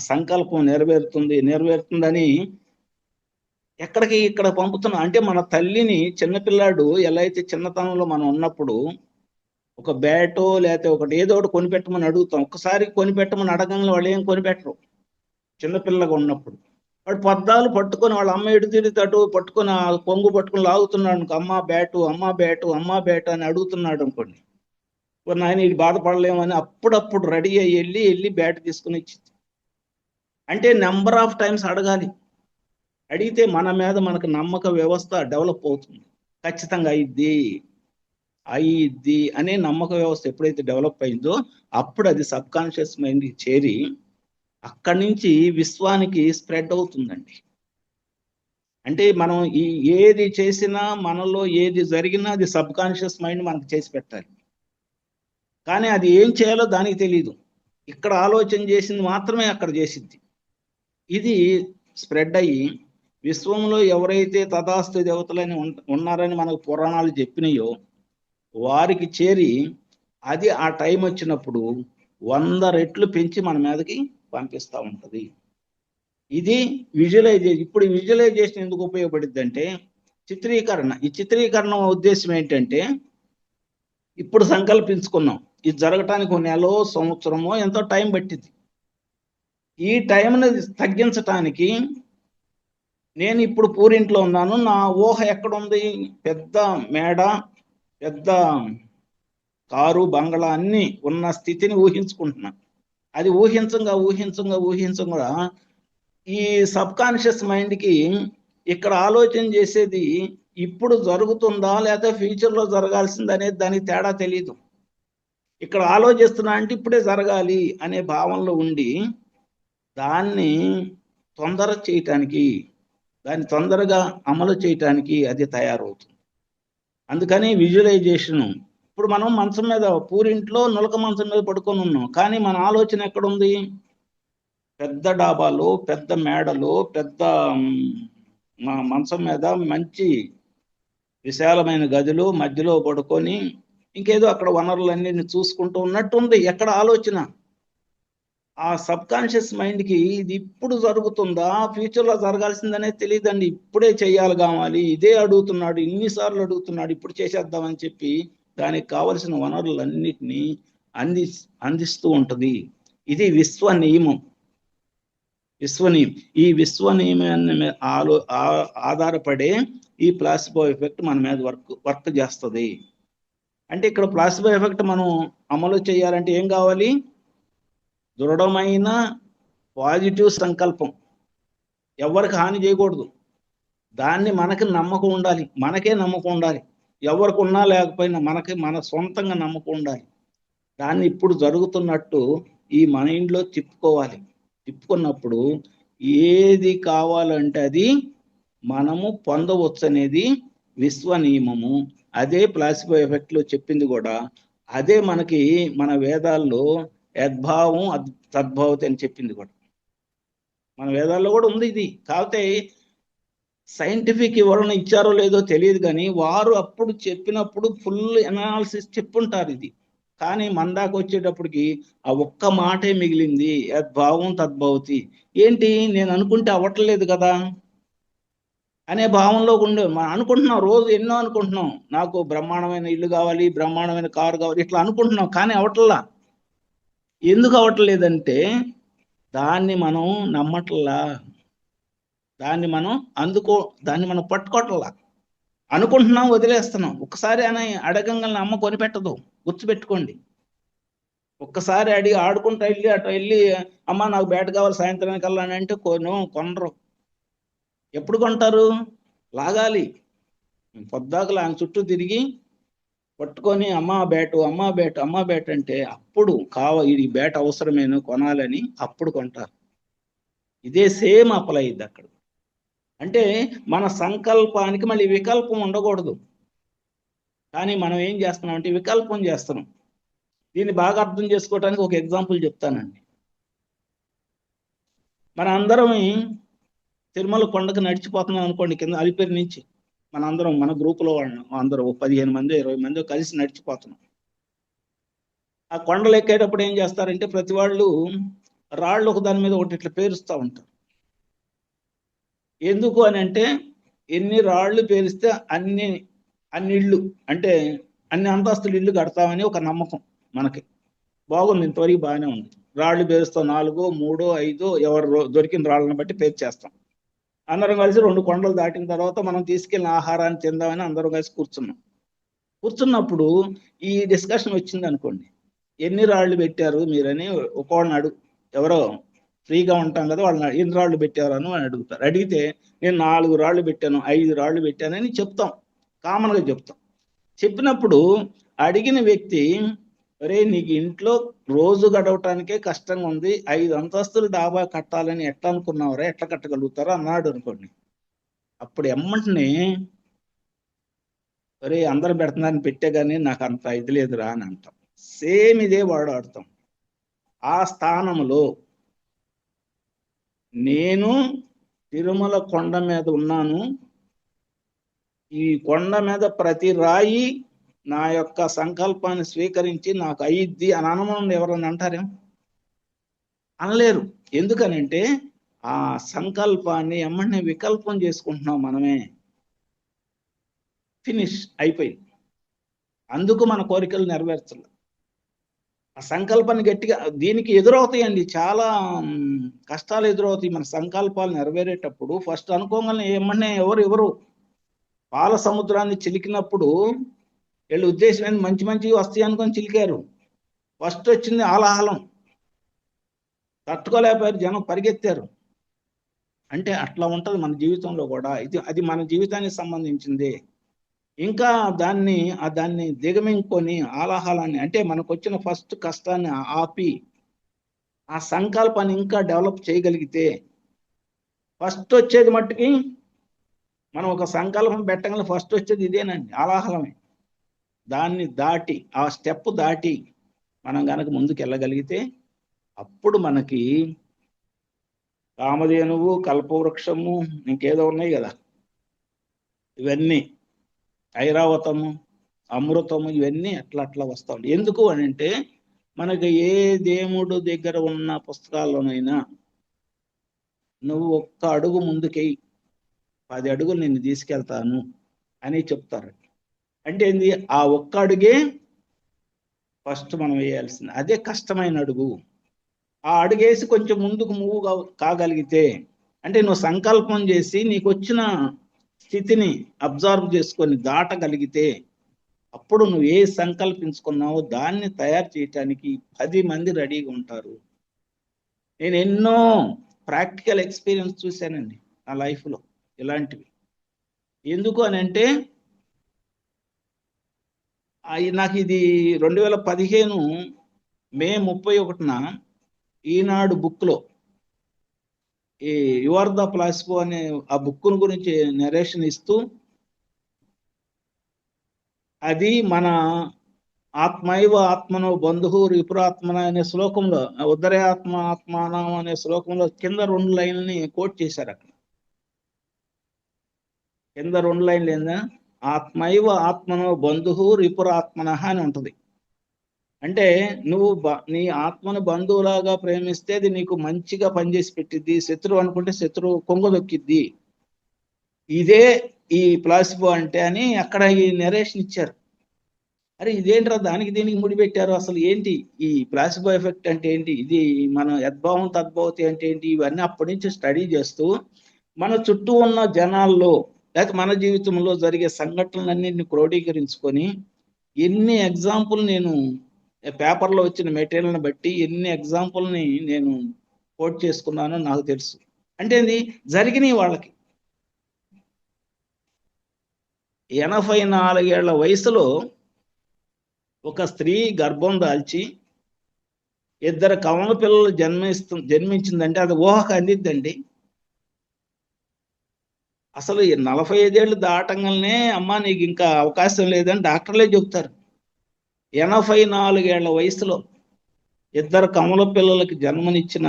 సంకల్పం నెరవేరుతుందని ఇక్కడ పంపుతున్నాం. అంటే మన తల్లిని చిన్నపిల్లాడు ఎలా అయితే చిన్నతనంలో మనం ఉన్నప్పుడు ఒక బ్యాటో లేకపోతే ఒకటి ఏదో ఒకటి కొనిపెట్టమని అడుగుతాం, ఒక్కసారి కొనిపెట్టమని అడగంగా వాళ్ళు ఏం కొనిపెట్టరు. చిన్నపిల్లగా ఉన్నప్పుడు వాడు పద్దాలు పట్టుకొని వాళ్ళ అమ్మ ఎడు తిరుగుతాడు పట్టుకొని ఆ కొంగు పట్టుకొని లాగుతున్నాడు, అమ్మ బ్యాటు అమ్మ బ్యాటు అమ్మ బ్యాటు అని అడుగుతున్నాడు అనుకోండి. నాయన ఇది బాధపడలేమని అప్పుడప్పుడు రెడీ అయ్యి వెళ్ళి బ్యాట్ తీసుకుని ఇచ్చింది. అంటే నెంబర్ ఆఫ్ టైమ్స్ అడగాలి. అడిగితే మన మీద మనకు నమ్మక వ్యవస్థ డెవలప్ అవుతుంది. ఖచ్చితంగా అయ్యిద్ది అనే నమ్మక వ్యవస్థ ఎప్పుడైతే డెవలప్ అయిందో అప్పుడు అది సబ్ కాన్షియస్ మైండ్కి చేరి అక్కడి నుంచి విశ్వానికి స్ప్రెడ్ అవుతుందండి. అంటే మనం ఏది చేసినా, మనలో ఏది జరిగినా అది సబ్ కాన్షియస్ మైండ్ మనకు చేసి పెట్టాలి. కానీ అది ఏం చేయాలో దానికి తెలియదు. ఇక్కడ ఆలోచన చేసింది మాత్రమే అక్కడ చేసిద్ది. ఇది స్ప్రెడ్ అయ్యి విశ్వంలో ఎవరైతే తథాస్తు దేవతలని ఉన్నారని మనకు పురాణాలు చెప్పినాయో వారికి చేరి అది ఆ టైం వచ్చినప్పుడు 100 రెట్లు పెంచి మన మీదకి పంపిస్తూ ఉంటుంది. ఇది విజువలైజేషన్. ఇప్పుడు విజువలైజేషన్ ఎందుకు ఉపయోగపడుద్ది అంటే చిత్రీకరణ. ఈ చిత్రీకరణ ఉద్దేశం ఏంటంటే ఇప్పుడు సంకల్పించుకున్నాం, ఇది జరగటానికి 1 నెలో సంవత్సరమో ఎంతో టైం పట్టింది. ఈ టైంని తగ్గించటానికి నేను ఇప్పుడు పూరింట్లో ఉన్నాను, నా ఊహ ఎక్కడుంది, పెద్ద మేడ, పెద్ద కారు, బంగ్లా అన్నీ ఉన్న స్థితిని ఊహించుకుంటున్నా. అది ఊహించంగా ఈ సబ్ కాన్షియస్ మైండ్కి ఇక్కడ ఆలోచన చేసేది ఇప్పుడు జరుగుతుందా లేకపోతే ఫ్యూచర్లో జరగాల్సింది అనేది దానికి తేడా తెలియదు. ఇక్కడ ఆలోచిస్తున్నా అంటే ఇప్పుడే జరగాలి అనే భావనలో ఉండి దాన్ని దాన్ని తొందరగా అమలు చేయటానికి అది తయారవుతుంది. అందుకని విజువలైజేషన్. ఇప్పుడు మనం మంచం మీద, పూరింట్లో నులక మంచం మీద పడుకొని ఉన్నాం, కానీ మన ఆలోచన ఎక్కడుంది, పెద్ద డాబాలో, పెద్ద మేడలో, పెద్ద మంచం మీద, మంచి విశాలమైన గదిలో మధ్యలో పడుకొని ఇంకేదో అక్కడ వనరులన్నీ చూసుకుంటూ ఉన్నట్టుంది. ఎక్కడ ఆలోచన ఆ సబ్ కాన్షియస్ మైండ్కి ఇది ఇప్పుడు జరుగుతుందా ఫ్యూచర్లో జరగాల్సిందనేది తెలియదండి. ఇప్పుడే చేయాలి కావాలి, ఇదే అడుగుతున్నాడు, ఇన్నిసార్లు అడుగుతున్నాడు, ఇప్పుడు చేసేద్దామని చెప్పి దానికి కావలసిన వనరులన్నిటినీ అందిస్తూ ఉంటుంది. ఇది విశ్వ నియమం. ఈ విశ్వ నియమాన్ని ఆధారపడే ఈ ప్లాసిబో ఎఫెక్ట్ మన మీద వర్క్ చేస్తుంది. అంటే ఇక్కడ ప్లాసిబో ఎఫెక్ట్ మనం అమలు చేయాలంటే ఏం కావాలి, దృఢమైన పాజిటివ్ సంకల్పం. ఎవరికి హాని చేయకూడదు, దాన్ని మనకి నమ్మకం ఉండాలి, మనకే నమ్మకం ఉండాలి. ఎవరికి ఉన్నా లేకపోయినా మనకి మన సొంతంగా నమ్మకం ఉండాలి. దాన్ని ఇప్పుడు జరుగుతున్నట్టు ఈ మైండ్లో తిప్పుకోవాలి. తిప్పుకున్నప్పుడు ఏది కావాలంటే అది మనము పొందవచ్చు అనేది విశ్వ నియమము. అదే ప్లాసిబో ఎఫెక్ట్లో చెప్పింది కూడా. అదే మనకి మన వేదాల్లో యద్భావం తద్భావతి అని చెప్పింది కూడా. మన వేదాల్లో కూడా ఉంది ఇది. కాకపోతే సైంటిఫిక్ వివరణ ఇచ్చారో లేదో తెలియదు, కానీ వారు అప్పుడు చెప్పినప్పుడు ఫుల్ ఎనాలిసిస్ చెప్పుంటారు ఇది. కానీ మన దాకా వచ్చేటప్పటికి ఆ ఒక్క మాటే మిగిలింది, యద్భావం తద్భవతి. ఏంటి, నేను అనుకుంటే అవ్వట్లేదు కదా అనే భావంలో ఉండే మనం అనుకుంటున్నాం. రోజు ఎన్నో అనుకుంటున్నాం, నాకు బ్రహ్మాండమైన ఇల్లు కావాలి, బ్రహ్మాండమైన కారు కావాలి, ఇట్లా అనుకుంటున్నాం. కానీ అవట్లా. ఎందుకు అవ్వట్లేదంటే దాన్ని మనం నమ్మట్లా, దాన్ని మనం దాన్ని మనం పట్టుకోవట్లా. అనుకుంటున్నాం, వదిలేస్తున్నాం. ఒక్కసారి అని అడగంగానే అమ్మ కొనిపెట్టదు, గుర్తుపెట్టుకోండి. ఒక్కసారి అడిగి ఆడుకుంటూ వెళ్ళి అటు వెళ్ళి అమ్మ నాకు బ్యాట్ కావాలి సాయంత్రం కల్లా అని అంటే కొనరు. ఎప్పుడు కొంటారు? లాగాలి, పొద్దాకలు ఆయన చుట్టూ తిరిగి పట్టుకొని అమ్మా బ్యాటు అమ్మా బ్యాటు అమ్మా బ్యాట్ అంటే అప్పుడు ఇది బ్యాట్ అవసరమేను కొనాలని అప్పుడు కొంటారు. ఇదే సేమ్ అప్లై అయ్యింది అక్కడ. అంటే మన సంకల్పానికి మళ్ళీ వికల్పం ఉండకూడదు. కానీ మనం ఏం చేస్తున్నాం అంటే వికల్పం చేస్తున్నాం. దీన్ని బాగా అర్థం చేసుకోవడానికి ఒక ఎగ్జాంపుల్ చెప్తానండి. మన అందరం తిరుమల కొండకు నడిచిపోతున్నాం అనుకోండి, కింద అలిపిరి నుంచి. మనందరం మన గ్రూపులో అందరం 15 మంది 20 మంది కలిసి నడిచిపోతున్నాం. ఆ కొండలు ఎక్కేటప్పుడు ఏం చేస్తారంటే ప్రతి వాళ్ళు రాళ్ళు ఒక దాని మీద ఒకటి ఇట్లా పేరుస్తూ ఉంటారు. ఎందుకు అని అంటే ఎన్ని రాళ్ళు పేరిస్తే అన్ని ఇళ్ళు, అంటే అన్ని అంతస్తులు ఇల్లు కడతామని ఒక నమ్మకం మనకి. బాగుంది, ఇంతవరకు బాగానే ఉంది. రాళ్ళు పేరుస్తాం, 4, 3, 5 ఎవరు దొరికిన రాళ్ళని బట్టి పేర్చేస్తాం. అందరం కలిసి 2 కొండలు దాటిన తర్వాత మనం తీసుకెళ్ళిన ఆహారాన్ని తిందామని అందరం కలిసి కూర్చున్నప్పుడు ఈ డిస్కషన్ వచ్చింది అనుకోండి, ఎన్ని రాళ్ళు పెట్టారు మీరని ఒక్కోళ్ళని ఎవరో ఫ్రీగా ఉంటాం కదా, వాళ్ళని ఎన్ని రాళ్ళు పెట్టారు అని వాళ్ళు అడుగుతారు. అడిగితే నేను 4 రాళ్ళు పెట్టాను, 5 రాళ్ళు పెట్టానని చెప్తాం, కామన్గా చెప్తాం. చెప్పినప్పుడు అడిగిన వ్యక్తి, అరే నీకు ఇంట్లో రోజు గడవటానికే కష్టంగా ఉంది, 5 అంతస్తులు డాబా కట్టాలని ఎట్లా అనుకున్నావురా, ఎట్లా కట్టగలుగుతారో అన్నాడు అనుకోండి. అప్పుడు ఎమ్మంటనే, అరే అందరు పెడుతున్నారని పెట్టే కానీ నాకు అంత ఇది లేదురా అని అంటాం. సేమ్ ఇదే వర్డ్ ఆడతాం. ఆ స్థానంలో నేను తిరుమల కొండ మీద ఉన్నాను, ఈ కొండ మీద ప్రతి రాయి నా యొక్క సంకల్పాన్ని స్వీకరించి నాకు అయ్యిద్ది అని అనమని ఎవరన్నా అంటారేమో? అనలేరు. ఎందుకనంటే ఆ సంకల్పాన్ని ఎమ్మనే వికల్పం చేసుకుంటున్నాం మనమే. ఫినిష్ అయిపోయింది. అందుకు మన కోరికలు నెరవేర్చలేదు. ఆ సంకల్పాన్ని గట్టిగా, దీనికి ఎదురవుతాయండి, చాలా కష్టాలు ఎదురవుతాయి మన సంకల్పాలు నెరవేరేటప్పుడు. ఫస్ట్ అనుకోగానే ఏమన్నా ఎవరు పాల సముద్రాన్ని చిలికినప్పుడు వీళ్ళు ఉద్దేశం మంచి మంచివి వస్తాయి అనుకొని చిలికారు. ఫస్ట్ వచ్చింది ఆలాహలం, తట్టుకోలేకపోయారు, జనం పరిగెత్తారు. అంటే అట్లా ఉంటుంది మన జీవితంలో కూడా. అది మన జీవితానికి సంబంధించింది. ఇంకా దాన్ని దిగమింగుకొని ఆలాహలాన్ని, అంటే మనకు వచ్చిన ఫస్ట్ కష్టాన్ని ఆపి ఆ సంకల్పాన్ని ఇంకా డెవలప్ చేయగలిగితే, ఫస్ట్ వచ్చేది మట్టుకి మనం ఒక సంకల్పం పెట్టగల ఫస్ట్ వచ్చేది ఇదేనండి, ఆలాహలమే. దాన్ని దాటి, ఆ స్టెప్ దాటి మనం కనుక ముందుకు వెళ్ళగలిగితే అప్పుడు మనకి కామధేనువు, కల్పవృక్షము, ఇంకేదో ఉన్నాయి కదా, ఇవన్నీ ఐరావతము, అమృతము, ఇవన్నీ అట్లా వస్తూ ఉంటాయి. ఎందుకు అని అంటే మనకి ఏ దేవుడు దగ్గర ఉన్న పుస్తకాల్లోనైనా నువ్వు ఒక్క అడుగు ముందుకెయ్యి, 10 అడుగులు నిన్ను తీసుకెళ్తాను అని చెప్తారు. అంటే ఏంది, ఆ ఒక్క అడుగే ఫస్ట్ మనం వేయాల్సింది. అదే కష్టమైన అడుగు. ఆ అడుగేసి కొంచెం ముందుకు మూవ్ కాగలిగితే, అంటే నువ్వు సంకల్పం చేసి నీకు వచ్చిన స్థితిని అబ్జర్వ్ చేసుకొని దాటగలిగితే, అప్పుడు నువ్వు ఏ సంకల్పించుకున్నావో దాన్ని తయారు చేయటానికి 10 మంది రెడీగా ఉంటారు. నేను ఎన్నో ప్రాక్టికల్ ఎక్స్పీరియన్స్ చూశానండి నా లైఫ్లో ఇలాంటివి. ఎందుకు అని అంటే నాకు ఇది 2015 మే 31న ఈనాడు బుక్లో ఈ యు ఆర్ ద ప్లాసిబో అనే ఆ బుక్ గురించి నరేషన్ ఇస్తూ, అది మన ఆత్మైవ ఆత్మనో బంధువు విపురాత్మన అనే శ్లోకంలో, ఉద్దరే ఆత్మ ఆత్మానం అనే శ్లోకంలో కింద 2 లైన్లని కోట్ చేశారు. అక్కడ కింద 2 లైన్లు ఏందా, ఆత్మైవ ఆత్మనో బంధువు రిపురాత్మన అని ఉంటుంది. అంటే నువ్వు నీ ఆత్మను బంధువులాగా ప్రేమిస్తే అది నీకు మంచిగా పనిచేసి పెట్టిద్ది, శత్రువు అనుకుంటే శత్రువు కొంగదొక్కిద్ది. ఇదే ఈ ప్లాసిబో అంటే అని అక్కడ ఈ నరేషన్ ఇచ్చారు. అరే ఇదేంట్రా దానికి దీనికి ముడిపెట్టారు, అసలు ఏంటి ఈ ప్లాసిబో ఎఫెక్ట్ అంటే ఏంటి, ఇది మన యద్భావం తద్భవతి అంటే ఏంటి, ఇవన్నీ అప్పటి నుంచి స్టడీ చేస్తూ మన చుట్టూ ఉన్న జనాల్లో లేకపోతే మన జీవితంలో జరిగే సంఘటనలన్నింటినీ క్రోడీకరించుకొని ఎన్ని ఎగ్జాంపుల్ నేను పేపర్లో వచ్చిన మెటీరియల్ని బట్టి ఎన్ని ఎగ్జాంపుల్ని నేను కోట్ చేసుకున్నానో నాకు తెలుసు. అంటే ఇది జరిగినాయి వాళ్ళకి. 84 ఏళ్ల వయసులో ఒక స్త్రీ గర్భం దాల్చి 2 కవల పిల్లలు జన్మించిందంటే అది ఊహకు అందిద్దండి. అసలు 45 ఏళ్ళు దాటంగానే అమ్మ నీకు ఇంకా అవకాశం లేదని డాక్టర్లే చెబుతారు. 84 ఏళ్ల వయసులో 2 కమల పిల్లలకి జన్మనిచ్చిన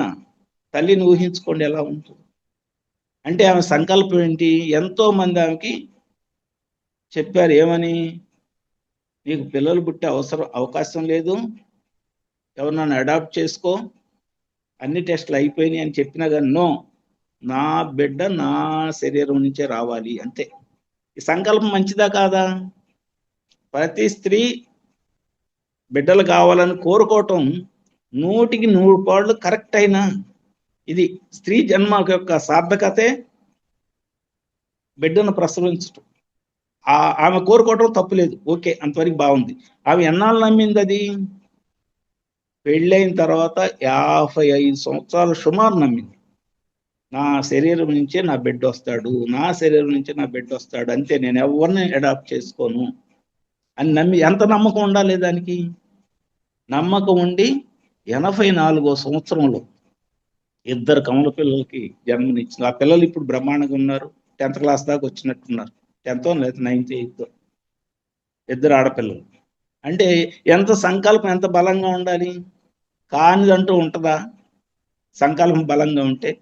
తల్లిని ఊహించుకోండి ఎలా ఉంటుంది. అంటే ఆమె సంకల్పం ఏంటి, ఎంతో మంది ఆమెకి చెప్పారు ఏమని, నీకు పిల్లలు పుట్టే అవకాశం లేదు, ఎవరినైనా అడాప్ట్ చేసుకో, అన్ని టెస్టులు అయిపోయినాయి అని చెప్పినా కానీ నో, నా బిడ్డ నా శరీరం నుంచే రావాలి అంతే. ఈ సంకల్పం మంచిదా కాదా? ప్రతి స్త్రీ బిడ్డలు కావాలని కోరుకోవటం 100కి 100 పాళ్ళు కరెక్ట్ అయినా ఇది స్త్రీ జన్మ యొక్క సార్థకతే బిడ్డను ప్రసవించటం. ఆమె కోరుకోవటం తప్పులేదు, ఓకే, అంతవరకు బాగుంది. ఆమె ఎన్నాళ్ళు నమ్మింది అది? పెళ్ళైన తర్వాత 55 సంవత్సరాలు సుమారు నమ్మింది. నా శరీరం నుంచే నా బిడ్డ వస్తాడు, నా శరీరం నుంచే నా బిడ్డ వస్తాడు, అంతే, నేను ఎవరిని అడాప్ట్ చేసుకోను అని నమ్మి. ఎంత నమ్మకం ఉండాలి దానికి? నమ్మకం ఉండి 84వ సంవత్సరంలో 2 కమల పిల్లలకి జన్మనిచ్చింది. ఆ పిల్లలు ఇప్పుడు బ్రహ్మాండంగా ఉన్నారు, 10th క్లాస్ దాకా వచ్చినట్టున్నారు, 10th లేదా 9th 8th, 2 ఆడపిల్లలు. అంటే ఎంత సంకల్పం ఎంత బలంగా ఉండాలి? కానిదంటూ ఉంటుందా? సంకల్పం బలంగా ఉంటే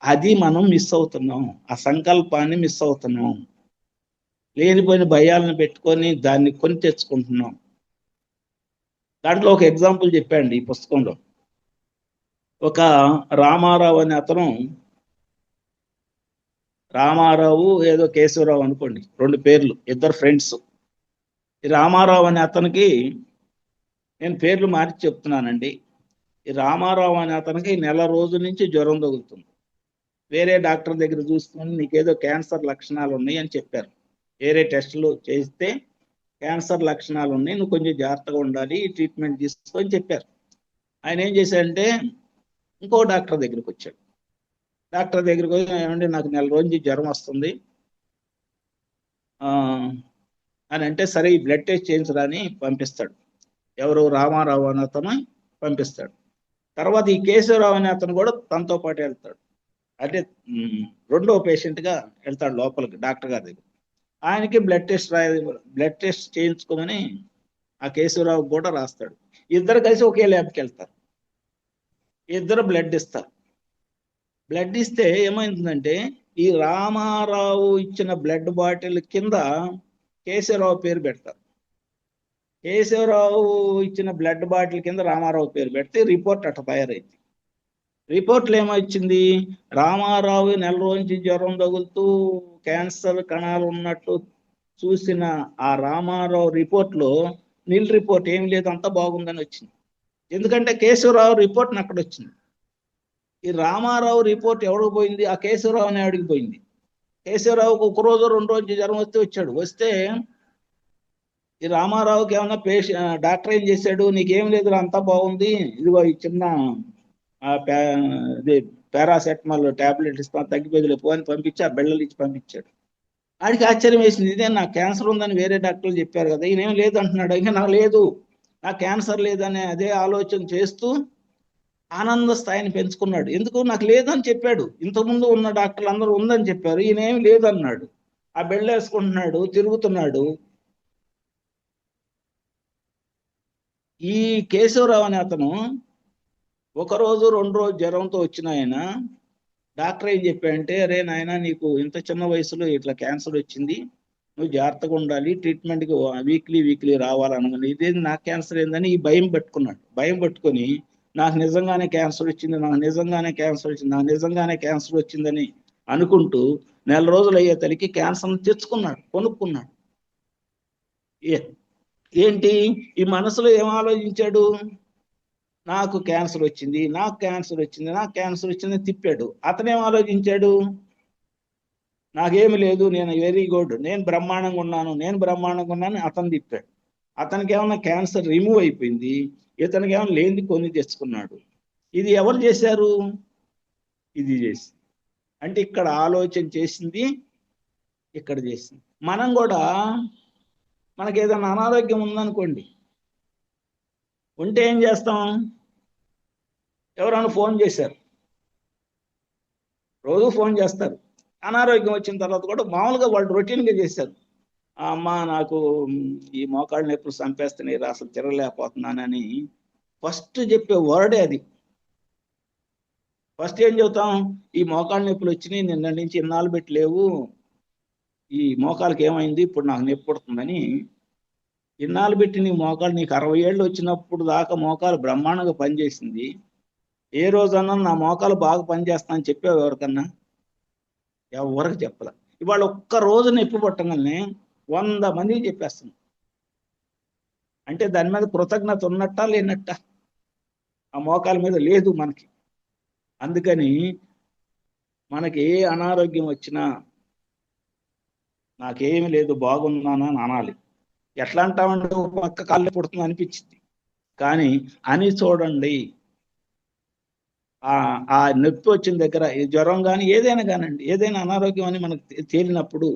అది మనం మిస్ అవుతున్నాం, ఆ సంకల్పాన్ని మిస్ అవుతున్నాం. లేనిపోయిన భయాలను పెట్టుకొని దాన్ని కొని తెచ్చుకుంటున్నాం. దాంట్లో ఒక ఎగ్జాంపుల్ చెప్పాండి ఈ పుస్తకంలో. ఒక రామారావు అనే అతను, రామారావు ఏదో కేశవరావు అనుకోండి, 2 పేర్లు, 2 ఫ్రెండ్స్. ఈ రామారావు అనే అతనికి నేను పేర్లు మార్చి చెప్తున్నానండి. ఈ రామారావు అనే అతనికి నెల రోజుల నుంచి జ్వరం తగులుతుంది. వేరే డాక్టర్ దగ్గర చూసుకొని నీకేదో క్యాన్సర్ లక్షణాలు ఉన్నాయి అని చెప్పారు. వేరే టెస్టులు చేస్తే క్యాన్సర్ లక్షణాలు ఉన్నాయి, నువ్వు కొంచెం జాగ్రత్తగా ఉండాలి, ట్రీట్మెంట్ తీసుకొని చెప్పారు. ఆయన ఏం చేశాడంటే ఇంకో డాక్టర్ దగ్గరికి వచ్చాడు. డాక్టర్ దగ్గరికి వచ్చి, ఏమంటే నాకు నెల రోజు జ్వరం వస్తుంది అని అంటే, సరే ఈ బ్లడ్ టెస్ట్ చేయించడాని పంపిస్తాడు. ఎవరు? రామారావు అని అతను పంపిస్తాడు. తర్వాత ఈ కేశవరావు అనే అతను కూడా తనతో పాటు వెళ్తాడు. అంటే 2వ పేషెంట్గా వెళ్తాడు లోపలికి డాక్టర్ గారి దగ్గర. ఆయనకి బ్లడ్ టెస్ట్ చేయించుకోమని ఆ కేశవరావు కూడా రాస్తాడు. ఇద్దరు కలిసి ఒకే ల్యాబ్కి వెళ్తారు. ఇద్దరు బ్లడ్ ఇస్తారు. బ్లడ్ ఇస్తే ఏమైందంటే ఈ రామారావు ఇచ్చిన బ్లడ్ బాటిల్ కింద కేశవరావు పేరు పెడతారు. కేశవరావు ఇచ్చిన బ్లడ్ బాటిల్ కింద రామారావు పేరు పెడితే రిపోర్ట్ అట్ట తయారైంది. రిపోర్ట్లు ఏమొచ్చింది? రామారావు నెల రోజు నుంచి జ్వరం తగులుతూ క్యాన్సర్ కణాలు ఉన్నట్టు చూసిన ఆ రామారావు రిపోర్ట్లో నిల్ రిపోర్ట్ ఏం లేదు, అంతా బాగుందని వచ్చింది. ఎందుకంటే కేశవరావు రిపోర్ట్ అక్కడ వచ్చింది. ఈ రామారావు రిపోర్ట్ ఎవరికి పోయింది? ఆ కేశవరావు అనే ఆడికి పోయింది. కేశవరావుకు 1 రోజు 2 రోజు జ్వరం వస్తే ఈ రామారావుకి ఏమన్నా డాక్టర్ ఏం చేశాడు, నీకేం లేదు, అంతా బాగుంది, ఇదిగో ఈ చిన్న పారాసెటమాల్ టాబ్లెట్ ఇస్తాను, తగ్గిపోయి పో అని పంపించి ఆ బిళ్ళలు ఇచ్చి పంపించాడు. ఆడికి ఆశ్చర్యం వేసింది, ఇదే నాకు క్యాన్సర్ ఉందని వేరే డాక్టర్లు చెప్పారు కదా, ఈయనేం లేదు అంటున్నాడు. ఇంకా నాకు లేదు, నాకు క్యాన్సర్ లేదనే అదే ఆలోచన చేస్తూ ఆనంద స్థాయిని పెంచుకున్నాడు. ఎందుకు, నాకు లేదని చెప్పాడు. ఇంతకుముందు ఉన్న డాక్టర్లు అందరూ ఉందని చెప్పారు, ఈయనేమి లేదన్నాడు. ఆ బెళ్ళేసుకుంటున్నాడు, తిరుగుతున్నాడు. ఈ కేశవరావు అనే అతను ఒకరోజు 2 రోజు జ్వరంతో వచ్చిన ఆయన డాక్టర్ ఏం చెప్పాడంటే, అరే నాయన, నీకు ఇంత చిన్న వయసులో ఇట్లా క్యాన్సర్ వచ్చింది, నువ్వు జాగ్రత్తగా ఉండాలి, ట్రీట్మెంట్కి వీక్లీ వీక్లీ రావాలనుకుని. ఇదేంది నాకు క్యాన్సర్ ఏందని ఈ భయం పెట్టుకున్నాడు. భయం పట్టుకొని నాకు నిజంగానే క్యాన్సర్ వచ్చింది, నాకు నిజంగానే క్యాన్సర్ వచ్చింది, నాకు నిజంగానే క్యాన్సర్ వచ్చిందని అనుకుంటూ నెల రోజులు అయ్యే తల్లికి క్యాన్సర్ తెచ్చుకున్నాడు, కొనుక్కున్నాడు. ఏంటి, ఈ మనసులో ఏం ఆలోచించాడు, నాకు క్యాన్సర్ వచ్చింది, నాకు క్యాన్సర్ వచ్చింది, నాకు క్యాన్సర్ వచ్చింది తిప్పాడు. అతనేం ఆలోచించాడు, నాకేమి లేదు, నేను వెరీ గుడ్, నేను బ్రహ్మాండంగా ఉన్నాను, నేను బ్రహ్మాండంగా ఉన్నాను అతను తిప్పాడు. అతనికి ఏమన్నా క్యాన్సర్ రిమూవ్ అయిపోయింది, ఇతనికి ఏమైనా లేనిది కొని తెచ్చుకున్నాడు. ఇది ఎవరు చేశారు, ఇది చేసి, అంటే ఇక్కడ ఆలోచన చేసింది, ఇక్కడ చేసింది. మనం కూడా, మనకి ఏదైనా అనారోగ్యం ఉందనుకోండి, ఉంటే ఏం చేస్తాం, ఎవరైనా ఫోన్ చేశారు, రోజు ఫోన్ చేస్తారు. అనారోగ్యం వచ్చిన తర్వాత కూడా మామూలుగా వాళ్ళు రొటీన్గా చేశారు, అమ్మ నాకు ఈ మోకాళ్ళ నొప్పులు చంపేస్తున్నాయి, అసలు తిరగలేకపోతున్నానని ఫస్ట్ చెప్పే వర్డే అది. ఫస్ట్ ఏం చెబుతాం, ఈ మోకాళ్ళ నొప్పులు వచ్చినాయి, నిన్న నుంచి ఇన్నాళ్ళు పెట్టి లేవు, ఈ మోకాళ్ళకి ఏమైంది, ఇప్పుడు నాకు నొప్పి పుడుతుందని. ఇన్నాళ్ళు పెట్టి నీ మోకాలు, నీకు 60 ఏళ్ళు వచ్చినప్పుడు దాకా మోకాలు బ్రహ్మాండంగా పనిచేసింది, ఏ రోజన్నా నా మోకాలు బాగా పనిచేస్తానని చెప్పావు ఎవరికన్నా? ఎవరికి చెప్పాల. ఇవాళ ఒక్క రోజు నొప్పి పట్టగానే 100 మందికి చెప్పేస్తున్నాం. అంటే దాని మీద కృతజ్ఞత ఉన్నట్టా లేనట్టా? ఆ మోకాల మీద లేదు మనకి. అందుకని మనకి ఏ అనారోగ్యం వచ్చినా నాకేమి లేదు, బాగున్నాను అని అనాలి. ఎట్లా అంటామంటే, ఒక పక్క కాళ్ళు పుడుతుంది అనిపించింది, కానీ అని చూడండి, ఆ నొప్పి వచ్చిన దగ్గర, ఈ జ్వరం కానీ ఏదైనా కానండి, ఏదైనా అనారోగ్యం అని మనకు తేలినప్పుడు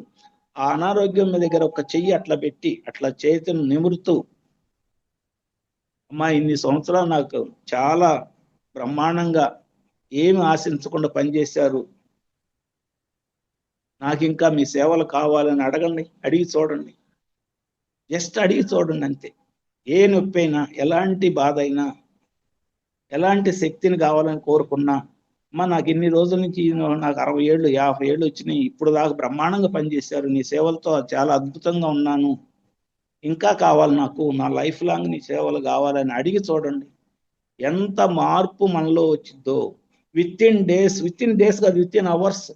ఆ అనారోగ్యం దగ్గర ఒక చెయ్యి అట్లా పెట్టి, అట్లా చేతిని నిమురుతూ, అమ్మా ఇన్ని సంవత్సరాలు నాకు చాలా బ్రహ్మాండంగా ఏమి ఆశించకుండా పనిచేశారు, నాకు ఇంకా మీ సేవలు కావాలని అడగండి, అడిగి చూడండి. జస్ట్ అడిగి చూడండి అంతే. ఏ నొప్పి అయినా, ఎలాంటి బాధ అయినా, ఎలాంటి శక్తిని కావాలని కోరుకున్నా, అమ్మా నాకు ఇన్ని రోజుల నుంచి, నాకు 60 ఏళ్ళు 50 ఏళ్ళు వచ్చినాయి, ఇప్పుడు దాకా బ్రహ్మాండంగా పనిచేశారు, నీ సేవలతో చాలా అద్భుతంగా ఉన్నాను, ఇంకా కావాలి నాకు, నా లైఫ్ లాంగ్ నీ సేవలు కావాలని అడిగి చూడండి. ఎంత మార్పు మనలో వచ్చిందో, విత్ ఇన్ డేస్ కాదు, విత్ ఇన్ అవర్స్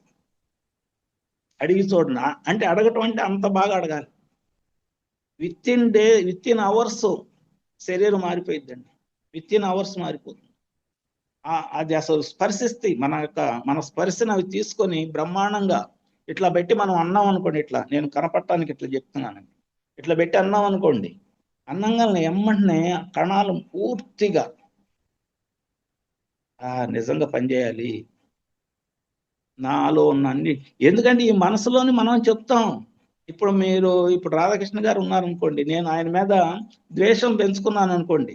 అడిగి చూడండి. అంటే అడగటం అంటే అంత బాగా అడగాలి. విత్ ఇన్ అవర్స్ శరీరం మారిపోయిద్దండి, విత్ ఇన్ అవర్స్ మారిపోతుంది. అది అసలు స్పర్శిస్తాయి, మన స్పర్శను అవి తీసుకొని బ్రహ్మాండంగా ఇట్లా పెట్టి మనం అన్నాం అనుకోండి, ఇట్లా నేను కనపడటానికి ఇట్లా చెప్తున్నానండి, ఇట్లా పెట్టి అన్నాం అనుకోండి, అన్నంగానే ఎమ్మటనే కణాలు పూర్తిగా నిజంగా పనిచేయాలి నాలో ఉన్న అన్ని. ఎందుకంటే ఈ మనసులోని మనం చెప్తాం. ఇప్పుడు రాధాకృష్ణ గారు ఉన్నారనుకోండి, నేను ఆయన మీద ద్వేషం పెంచుకున్నాను అనుకోండి,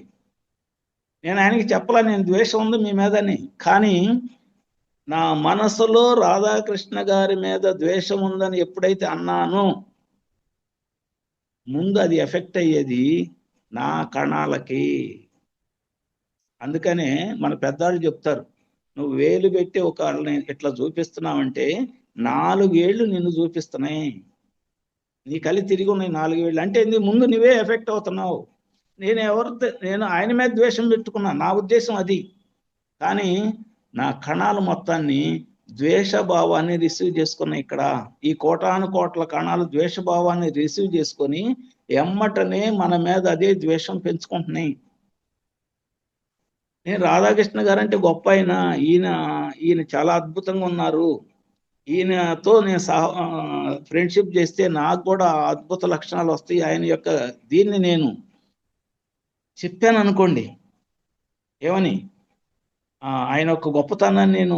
నేను ఆయనకి చెప్పలా నేను ద్వేషం ఉంది మీ మీదని, కానీ నా మనసులో రాధాకృష్ణ గారి మీద ద్వేషం ఉందని ఎప్పుడైతే అన్నానో, ముందు అది ఎఫెక్ట్ అయ్యేది నా కణాలకి. అందుకనే మన పెద్దవాళ్ళు చెప్తారు, నువ్వు వేలు పెట్టి ఒక ఇట్లా చూపిస్తున్నావంటే 4 ఏళ్ళు నిన్ను చూపిస్తున్నాయి, నీ కలి తిరిగి ఉన్నాయి 4 ఏళ్ళు అంటే ముందు నువ్వే ఎఫెక్ట్ అవుతున్నావు. నేను ఆయన మీద ద్వేషం పెట్టుకున్నా, నా ఉద్దేశం అది, కానీ నా కణాలు మొత్తాన్ని ద్వేషభావాన్ని రిసీవ్ చేసుకున్నాయి. ఇక్కడ ఈ కోటాను కోట్ల కణాలు ద్వేషభావాన్ని రిసీవ్ చేసుకొని ఎమ్మటనే మన మీద అదే ద్వేషం పెంచుకుంటున్నాయి. నేను రాధాకృష్ణ గారు అంటే గొప్ప ఈయన చాలా అద్భుతంగా ఉన్నారు, ఈయనతో నేను ఫ్రెండ్షిప్ చేస్తే నాకు కూడా అద్భుత లక్షణాలు వస్తాయి, ఆయన యొక్క దీన్ని నేను చెప్పాను అనుకోండి, ఏమని ఆయన యొక్క గొప్పతనాన్ని నేను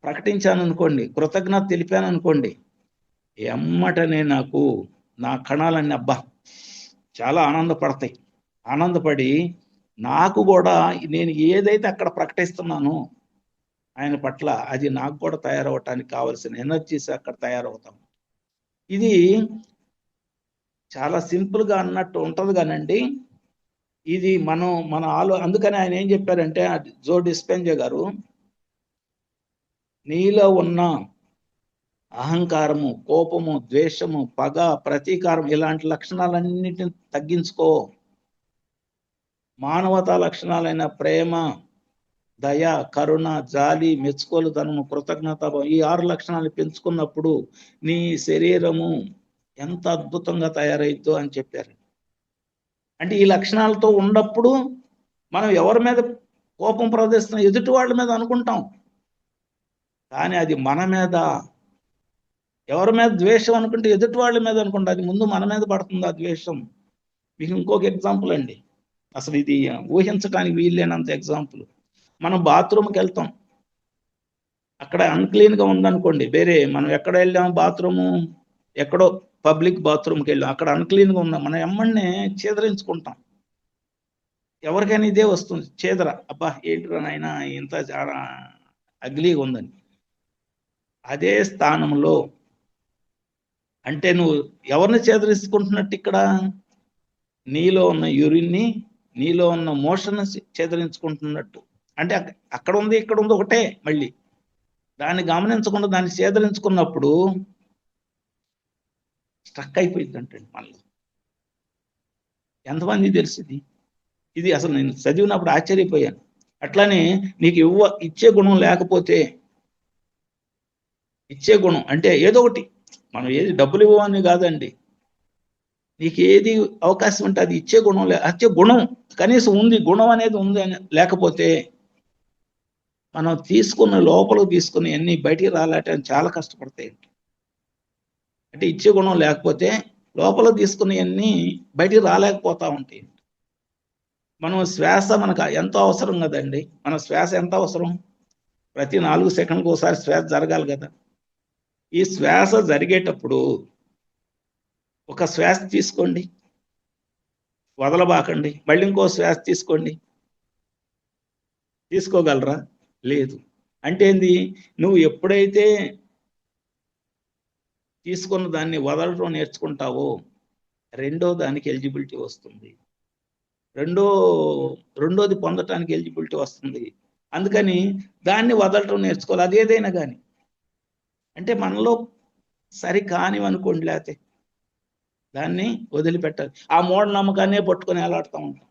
ప్రకటించాను అనుకోండి, కృతజ్ఞత తెలిపాను అనుకోండి, ఎమ్మటనే నాకు నా కణాలన్నీ అబ్బా చాలా ఆనందపడతాయి. ఆనందపడి నాకు కూడా నేను ఏదైతే అక్కడ ప్రకటిస్తున్నానో ఆయన పట్ల అది నాకు కూడా తయారవటానికి కావలసిన ఎనర్జీస్ అక్కడ తయారవుతాం. ఇది చాలా సింపుల్గా అన్నట్టు ఉంటుంది కానండి, ఇది మన అందుకని ఆయన ఏం చెప్పారంటే జో డిస్పెంజా గారు, నీలో ఉన్న అహంకారము, కోపము, ద్వేషము, పగ, ప్రతీకారం ఇలాంటి లక్షణాలన్నిటిని తగ్గించుకో. మానవతా లక్షణాలైన ప్రేమ, దయ, కరుణ, జాలి, మెచ్చుకోలుతనము, కృతజ్ఞత ఈ 6 లక్షణాలు పెంచుకున్నప్పుడు నీ శరీరము ఎంత అద్భుతంగా తయారైద్దో అని చెప్పారు. అంటే ఈ లక్షణాలతో ఉన్నప్పుడు మనం ఎవరి మీద కోపం ప్రదర్శిస్తున్నాం, ఎదుటి వాళ్ళ మీద అనుకుంటాం, కానీ అది మన మీద. ఎవరి మీద ద్వేషం అనుకుంటే ఎదుటి వాళ్ళ మీద అనుకుంటా, అది ముందు మన మీద పడుతుంది ఆ ద్వేషం. మీకు ఇంకొక ఎగ్జాంపుల్ అండి, అసలు ఇది ఊహించడానికి వీల్లేనంత ఎగ్జాంపుల్. మనం బాత్రూమ్కి వెళ్తాం, అక్కడ అన్క్లీన్గా ఉందనుకోండి, వేరే మనం ఎక్కడ వెళ్ళాం బాత్రూము, ఎక్కడో పబ్లిక్ బాత్రూమ్కి వెళ్ళాం, అక్కడ అన్క్లీన్గా ఉన్నాం, మనం ఎమ్మడినే చేదరించుకుంటాం. ఎవరికైనా ఇదే వస్తుంది, చేదర, అబ్బా ఏంటిరా నాయనా ఇంత చాలా అగ్లీగా ఉందని. అదే స్థానంలో అంటే నువ్వు ఎవరిని చేదరించుకుంటున్నట్టు ఇక్కడ, నీలో ఉన్న యూరిన్ని, నీలో ఉన్న మోషన్ చేదరించుకుంటున్నట్టు. అంటే అక్కడ ఉంది ఇక్కడ ఉంది ఒకటే, మళ్ళీ దాన్ని గమనించకుండా దాన్ని చేదరించుకున్నప్పుడు స్ట్రక్ అయిపోయింది అంటే మళ్ళీ. ఎంతమంది తెలిసింది ఇది, అసలు నేను చదివినప్పుడు ఆశ్చర్యపోయాను. అట్లానే నీకు ఇచ్చే గుణం లేకపోతే, ఇచ్చే గుణం అంటే ఏదో ఒకటి, మనం ఏది డబ్బులు ఇవ్వమని కాదండి, నీకు ఏది అవకాశం ఉంటే అది ఇచ్చే గుణం వచ్చే గుణం కనీసం ఉంది, గుణం అనేది ఉంది అని లేకపోతే మనం తీసుకున్న లోపలికి తీసుకుని అన్ని బయటికి రాలేటని చాలా కష్టపడతాయి. అంటే ఇచ్చే గుణం లేకపోతే లోపల తీసుకుని అన్ని బయటికి రాలేకపోతా ఉంటాయి. మనం శ్వాస మనకు ఎంతో అవసరం కదండి, మన శ్వాస ఎంత అవసరం, ప్రతి 4 సెకండ్లకు ఒకసారి శ్వాస జరగాలి కదా. ఈ శ్వాస జరిగేటప్పుడు ఒక శ్వాస తీసుకోండి, వదలబాకండి, మళ్ళీ ఇంకో శ్వాస తీసుకోండి, తీసుకోగలరా? లేదు. అంటే ఏంది, నువ్వు ఎప్పుడైతే తీసుకున్న దాన్ని వదలడం నేర్చుకుంటావో రెండో దానికి ఎలిజిబిలిటీ వస్తుంది, రెండోది పొందటానికి ఎలిజిబిలిటీ వస్తుంది. అందుకని దాన్ని వదలటం నేర్చుకోవాలి, అదేదైనా కానీ. అంటే మనలో సరి కానివనుకోండి, లేకపోతే దాన్ని వదిలిపెట్టాలి. ఆ మూఢనమ్మకాన్నే పట్టుకొని ఎలాడుతూ ఉంటాం,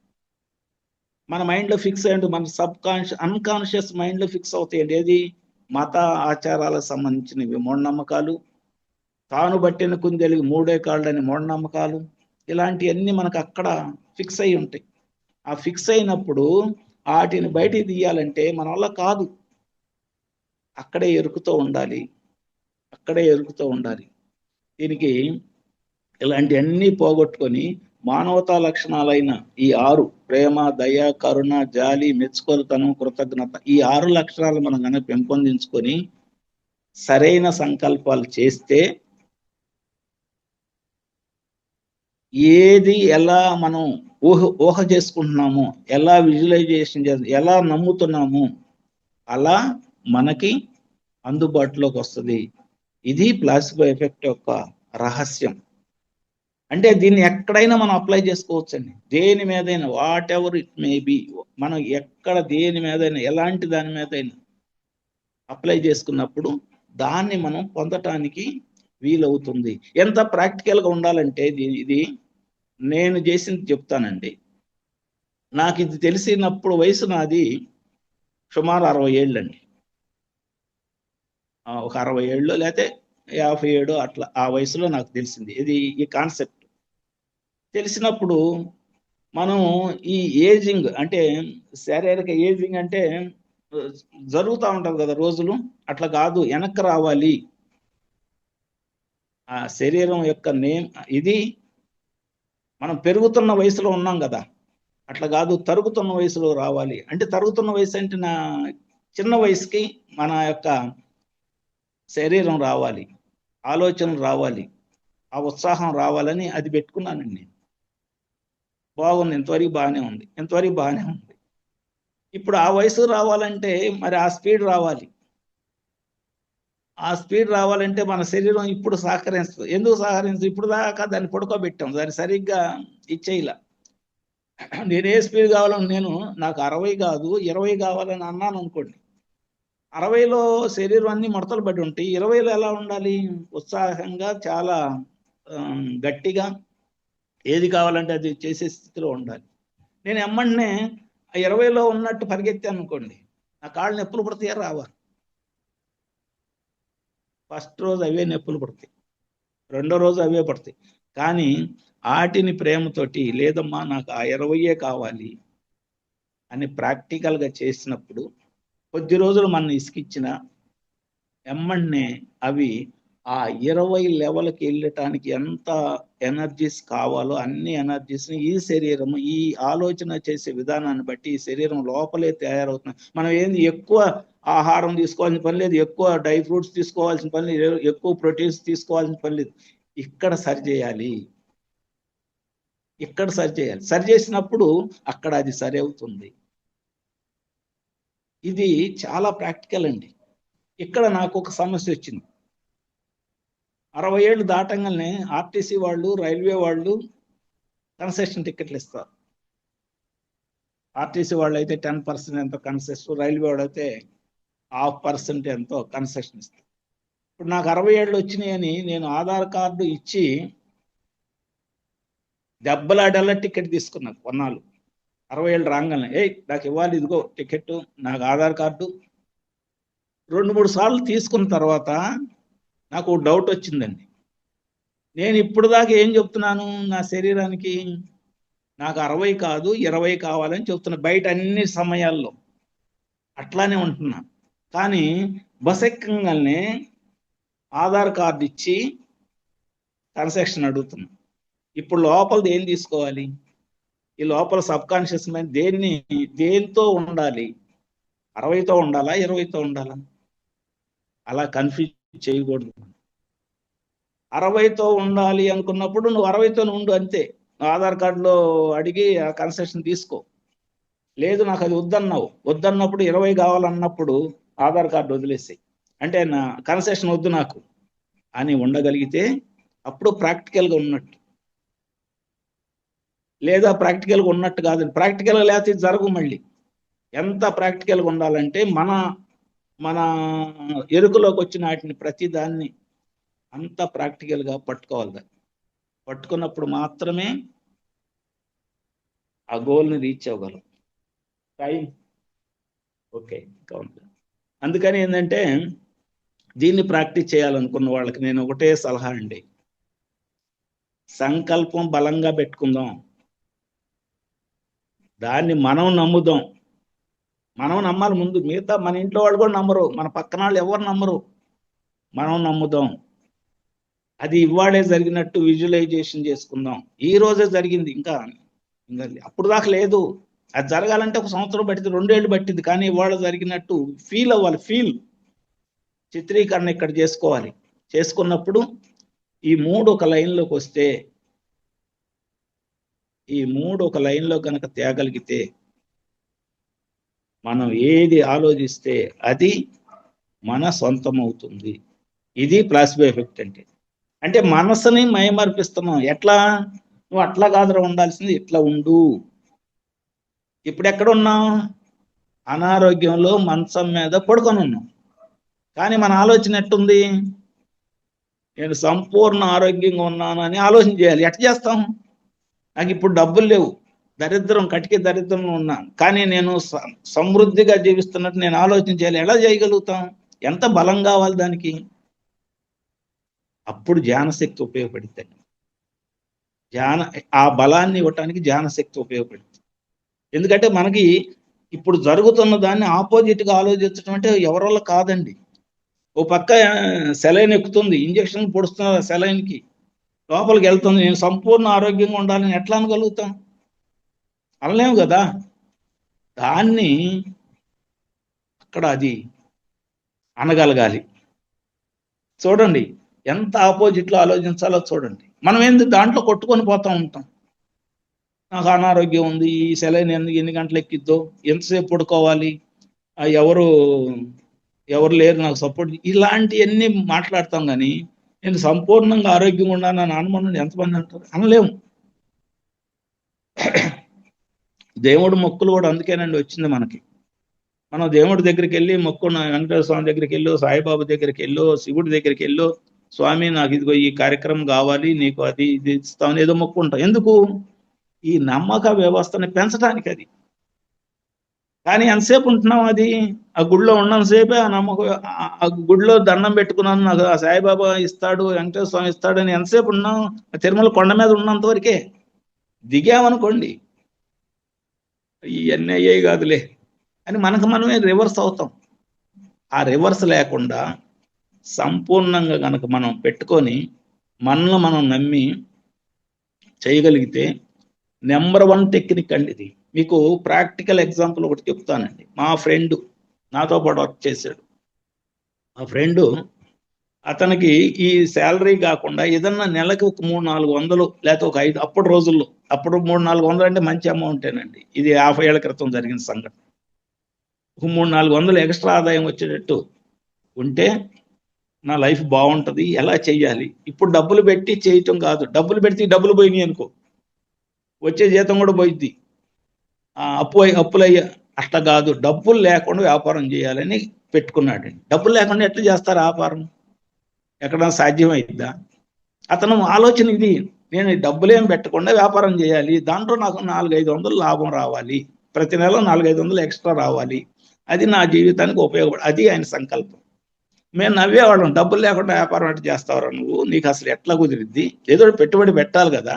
మన మైండ్లో ఫిక్స్ అయ్యండి, మన అన్కాన్షియస్ మైండ్లో ఫిక్స్ అవుతాయండి. ఏది, మత ఆచారాలకు సంబంధించినవి మూఢనమ్మకాలు, తాను బట్టిన కుందేలికి 3 కాళ్ళని మూఢనమ్మకాలు, ఇలాంటివన్నీ మనకు అక్కడ ఫిక్స్ అయి ఉంటాయి. ఆ ఫిక్స్ అయినప్పుడు వాటిని బయటికి తీయాలంటే మన వల్ల కాదు, అక్కడే ఎరుకుతూ ఉండాలి, అక్కడే ఎరుకుతూ ఉండాలి. దీనికి ఇలాంటివన్నీ పోగొట్టుకొని మానవతా లక్షణాలైన ఈ 6 ప్రేమ, దయ, కరుణ, జాలి, మెచ్చుకోలుతనం, కృతజ్ఞత, ఈ 6 లక్షణాలు మనం కనుక పెంపొందించుకొని సరైన సంకల్పాలు చేస్తే ఏది ఎలా మనం ఊహ చేసుకుంటున్నామో, ఎలా విజువలైజేషన్ ఎలా నమ్ముతున్నామో అలా మనకి అందుబాటులోకి వస్తుంది. ఇది ప్లాసిబో ఎఫెక్ట్ యొక్క రహస్యం. అంటే దీన్ని ఎక్కడైనా మనం అప్లై చేసుకోవచ్చండి, దేని మీదైనా, what ever it may be. మనం ఎక్కడ దేని మీదైనా ఎలాంటి దాని మీదైనా అప్లై చేసుకున్నప్పుడు దాన్ని మనం పొందటానికి వీలవుతుంది. ఎంత ప్రాక్టికల్గా ఉండాలంటే ఇది నేను చేసింది చెప్తానండి. నాకు ఇది తెలిసినప్పుడు వయసు నాది సుమారు 60 ఏళ్ళండి, ఒక 60 ఏళ్ళు లేకపోతే 57 అట్లా ఆ వయసులో నాకు తెలిసింది ఇది, ఈ కాన్సెప్ట్ తెలిసినప్పుడు మనం ఈ ఏజింగ్ అంటే శారీరక ఏజింగ్ అంటే జరుగుతూ ఉంటుంది కదా రోజులు, అట్లా కాదు, వెనక్కి రావాలి. ఆ శరీరం యొక్క ఇది మనం పెరుగుతున్న వయసులో ఉన్నాం కదా, అట్లా కాదు, తరుగుతున్న వయసులో రావాలి. అంటే తరుగుతున్న వయసు అంటే నా చిన్న వయసుకి మన యొక్క శరీరం రావాలి. ఆలోచనలు రావాలి, ఆ ఉత్సాహం రావాలని అది పెట్టుకున్నానండి నేను. బాగుంది, ఇంతవరకు బాగానే ఉంది, ఇంతవరకు బాగానే ఉంది. ఇప్పుడు ఆ వయసు రావాలంటే మరి ఆ స్పీడ్ రావాలి. ఆ స్పీడ్ రావాలంటే మన శరీరం ఇప్పుడు సహకరిస్తుంది. ఎందుకు సహకరిస్తుంది? ఇప్పుడు దాకా దాన్ని పడుకోబెట్టాం, దాన్ని సరిగ్గా ఇచ్చేయాల. నేనే స్పీడ్ కావాలని నాకు 60 కాదు 20 కావాలని అన్నాను అనుకోండి, 60లో శరీరం అన్ని ముడతలు పడి ఉంటాయి, 20లో ఎలా ఉండాలి? ఉత్సాహంగా, చాలా గట్టిగా, ఏది కావాలంటే అది చేసే స్థితిలో ఉండాలి. నేను ఎమ్మటనే 20లో ఉన్నట్టు పరిగెత్తాను అనుకోండి, నా కాళ్ళు నొప్పులు పడతాయా రావా? ఫస్ట్ రోజు అవే నొప్పులు పడతాయి, రెండో రోజు అవే పడతాయి. కానీ ఆటిని ప్రేమతోటి, లేదమ్మా నాకు ఆ 20 కావాలి అని ప్రాక్టికల్గా చేసినప్పుడు, కొద్ది రోజులు మన ఇసుకిచ్చిన ఎమ్మటనే అవి ఆ 20 లెవెల్కి వెళ్ళటానికి ఎంత ఎనర్జీస్ కావాలో అన్ని ఎనర్జీస్ని ఈ శరీరం, ఈ ఆలోచన చేసే విధానాన్ని బట్టి ఈ శరీరం లోపలే తయారవుతుంది. మనం ఏంది ఎక్కువ ఆహారం తీసుకోవాల్సిన పని లేదు, ఎక్కువ డ్రై ఫ్రూట్స్ తీసుకోవాల్సిన పని లేదు, ఎక్కువ ప్రోటీన్స్ తీసుకోవాల్సిన పని లేదు. ఇక్కడ సరి చేయాలి, ఇక్కడ సరి చేయాలి. సరి చేసినప్పుడు అక్కడ అది సరి అవుతుంది. ఇది చాలా ప్రాక్టికల్ అండి. ఇక్కడ నాకు ఒక సమస్య వచ్చింది. 60 ఏళ్ళు దాటంగానే ఆర్టీసీ వాళ్ళు, రైల్వే వాళ్ళు కన్సెషన్ టికెట్లు ఇస్తారు. ఆర్టీసీ వాళ్ళు అయితే 10% ఎంతో కన్సెషన్, రైల్వే వాళ్ళు అయితే 0.5% ఎంతో కన్సెషన్ ఇస్తారు. ఇప్పుడు నాకు 60 ఏళ్ళు వచ్చినాయని నేను ఆధార్ కార్డు ఇచ్చి దెబ్బలాడల్లా టికెట్ తీసుకున్నాను కొన్నాళ్ళు. 60 ఏళ్ళు రాగానే నాకు ఇవ్వాలి, ఇదిగో టికెట్, నాకు ఆధార్ కార్డు. 2-3 సార్లు తీసుకున్న తర్వాత నాకు డౌట్ వచ్చిందండి. నేను ఇప్పుడు దాకా ఏం చెప్తున్నాను నా శరీరానికి? నాకు 60 కాదు 20 కావాలని చెప్తున్నా బయట అన్ని సమయాల్లో, అట్లానే ఉంటున్నా. కానీ బసెక్కంగానే ఆధార్ కార్డు ఇచ్చి కన్సెషన్ అడుగుతున్నా. ఇప్పుడు లోపలది ఏం తీసుకోవాలి? ఈ లోపల సబ్ కాన్షియస్ మైండ్ దేంతో ఉండాలి? 60తో ఉండాలా 20తో ఉండాలా? అలా కన్ఫ్యూజ్ చేయకూడదు. 60తో ఉండాలి అనుకున్నప్పుడు నువ్వు 60తో ఉండు అంతే. ఆధార్ కార్డులో అడిగి ఆ కన్సెషన్ తీసుకో. లేదు నాకు అది వద్దన్నప్పుడు 20 కావాలన్నప్పుడు ఆధార్ కార్డు వదిలేసాయి. అంటే నా కన్సెషన్ వద్దు నాకు అని ఉండగలిగితే అప్పుడు ప్రాక్టికల్గా ఉన్నట్టు. లేదా ప్రాక్టికల్గా ఉన్నట్టు కాదు, ప్రాక్టికల్గా లేకపోతే జరగు. మళ్ళీ ఎంత ప్రాక్టికల్గా ఉండాలంటే మన ఎరుకలోకి వచ్చిన వాటిని ప్రతి దాన్ని అంత ప్రాక్టికల్గా పట్టుకోవాలి. పట్టుకున్నప్పుడు మాత్రమే ఆ గోల్ని రీచ్ అవ్వగలం. Time okay count. అందుకని ఏంటంటే దీన్ని ప్రాక్టీస్ చేయాలనుకున్న వాళ్ళకి నేను ఒకటే సలహా అండి, సంకల్పం బలంగా పెట్టుకుందాం, దాన్ని మనం నమ్ముదాం. మనం నమ్మాలి ముందు, మిగతా మన ఇంట్లో వాళ్ళు కూడా నమ్మరు, మన పక్కన వాళ్ళు ఎవరు నమ్మరు, మనం నమ్ముదాం. అది ఇవాళే జరిగినట్టు విజువలైజేషన్ చేసుకుందాం. ఈ రోజే జరిగింది, ఇంకా అప్పుడు దాకా లేదు. అది జరగాలంటే 1 సంవత్సరం పట్టింది, 2 ఏళ్ళు పట్టింది. కానీ ఇవాళ జరిగినట్టు ఫీల్ అవ్వాలి. చిత్రీకరణ ఇక్కడ చేసుకోవాలి. చేసుకున్నప్పుడు ఈ 3 ఒక లైన్లోకి వస్తే, ఈ 3 ఒక లైన్లో కనుక తేగలిగితే, మనం ఏది ఆలోచిస్తే అది మన సొంతం అవుతుంది. ఇది ప్లాసిబో ఎఫెక్ట్ అంటే మనసుని మైమర్పిస్తున్నాం. ఎట్లా? నువ్వు అట్లా కాదురా ఉండాల్సింది, ఇట్లా ఉండు. ఇప్పుడు ఎక్కడున్నాం? అనారోగ్యంలో మంచం మీద పడుకొని ఉన్నాం. కానీ మన ఆలోచన ఎట్టుంది? నేను సంపూర్ణ ఆరోగ్యంగా ఉన్నాను అని ఆలోచన చేయాలి. ఎట్లా చేస్తాం? నాకు ఇప్పుడు డబ్బులు లేవు, కటిక దరిద్రంలో ఉన్నాను, కానీ నేను సమృద్ధిగా జీవిస్తున్నట్టు నేను ఆలోచన చేయాలి. ఎలా చేయగలుగుతాం? ఎంత బలం కావాలి దానికి? అప్పుడు ధ్యానశక్తి ఉపయోగపడుతుంది. ఆ బలాన్ని ఇవ్వటానికి ధ్యానశక్తి ఉపయోగపడుతుంది. ఎందుకంటే మనకి ఇప్పుడు జరుగుతున్న దాన్ని ఆపోజిట్గా ఆలోచించడం అంటే ఎవరివల్ల కాదండి. ఓ పక్క సెలైన్ ఎక్కుతుంది, ఇంజక్షన్ పొడుస్తున్నారు, సెలైన్కి లోపలికి వెళ్తుంది. నేను సంపూర్ణ ఆరోగ్యంగా ఉండాలని ఎట్లా అనగలుగుతాం? అనలేము కదా. దాన్ని అక్కడ అది అనగలగాలి. చూడండి, ఎంత ఆపోజిట్లో ఆలోచించాలో చూడండి. మనం ఎందుకు దాంట్లో కొట్టుకొని పోతూ ఉంటాం. నాకు అనారోగ్యం ఉంది, ఈ సెలైన్ ఎన్ని గంటలు ఎక్కిద్దో, ఎంతసేపు పడుకోవాలి, ఎవరు లేరు నాకు సపోర్ట్, ఇలాంటివన్నీ మాట్లాడతాం. కానీ నేను సంపూర్ణంగా ఆరోగ్యంగా ఉన్నానని అనుమానం ఎంతమంది అంటారు? అనలేము. దేవుడు మొక్కులు కూడా అందుకేనండి వచ్చింది మనకి. మనం దేవుడి దగ్గరికి వెళ్ళి మొక్కున్న, వెంకటేశ్వర స్వామి దగ్గరికి వెళ్ళు, సాయిబాబా దగ్గరికి వెళ్ళు, శివుడి దగ్గరికి వెళ్ళు, స్వామి నాకు ఇదిగో ఈ కార్యక్రమం కావాలి, నీకు అది ఇది ఇస్తామని ఏదో మొక్కుంటాం. ఎందుకు? ఈ నమ్మక వ్యవస్థని పెంచడానికి అది. కానీ ఎంతసేపు ఉంటున్నాం అది? ఆ గుడిలో ఉన్నంతసేపే ఆ నమ్మకం, ఆ గుడిలో దండం పెట్టుకున్నాను, నాకు ఆ సాయిబాబా ఇస్తాడు, వెంకటేశ్వర స్వామి ఇస్తాడని ఎంతసేపు ఉన్నాం? తిరుమల కొండ మీద ఉన్నంత వరకే. దిగామనుకోండి, ఇవన్నీ అయ్యాయి కాదులే అని మనకు మనమే రివర్స్ అవుతాం. ఆ రివర్స్ లేకుండా సంపూర్ణంగా కనుక మనం పెట్టుకొని మనల్ని మనం నమ్మి చేయగలిగితే నెంబర్ 1 టెక్నిక్ అండి ఇది. మీకు ప్రాక్టికల్ ఎగ్జాంపుల్ ఒకటి చెప్తానండి. మా ఫ్రెండ్ నాతో పాటు వర్క్ చేశాడు. మా ఫ్రెండు, అతనికి ఈ శాలరీ కాకుండా ఏదన్నా నెలకి ఒక 300-400 లేకపోతే ఒక 5, అప్పుడు రోజుల్లో, అప్పుడు 300-400 అంటే మంచి అమౌంటేనండి. ఇది 50 ఏళ్ల క్రితం జరిగిన సంఘటన. ఒక 300-400 ఎక్స్ట్రా ఆదాయం వచ్చేటట్టు ఉంటే నా లైఫ్ బాగుంటుంది. ఎలా చెయ్యాలి? ఇప్పుడు డబ్బులు పెట్టి చేయటం కాదు. డబ్బులు పెడితే డబ్బులు పోయినాయి అనుకో, వచ్చే జీతం కూడా పోయిద్ది, అప్పులయ్యా. అట్లా కాదు, డబ్బులు లేకుండా వ్యాపారం చేయాలని పెట్టుకున్నాడండి. డబ్బులు లేకుండా ఎట్లా చేస్తారు వ్యాపారం? ఎక్కడైనా సాధ్యమైద్దా? అతను ఆలోచన ఇది. నేను డబ్బులేం పెట్టకుండా వ్యాపారం చేయాలి, దాంట్లో నాకు 400-500 లాభం రావాలి, ప్రతి నెల 400-500 ఎక్స్ట్రా రావాలి, అది నా జీవితానికి ఉపయోగపడ, అది ఆయన సంకల్పం. మేము నవ్వేవాళ్ళం, డబ్బులు లేకుండా వ్యాపారం ఎట్లా చేస్తావురా నువ్వు, నీకు అసలు ఎట్లా కుదిరిద్ది, ఏదో పెట్టుబడి పెట్టాలి కదా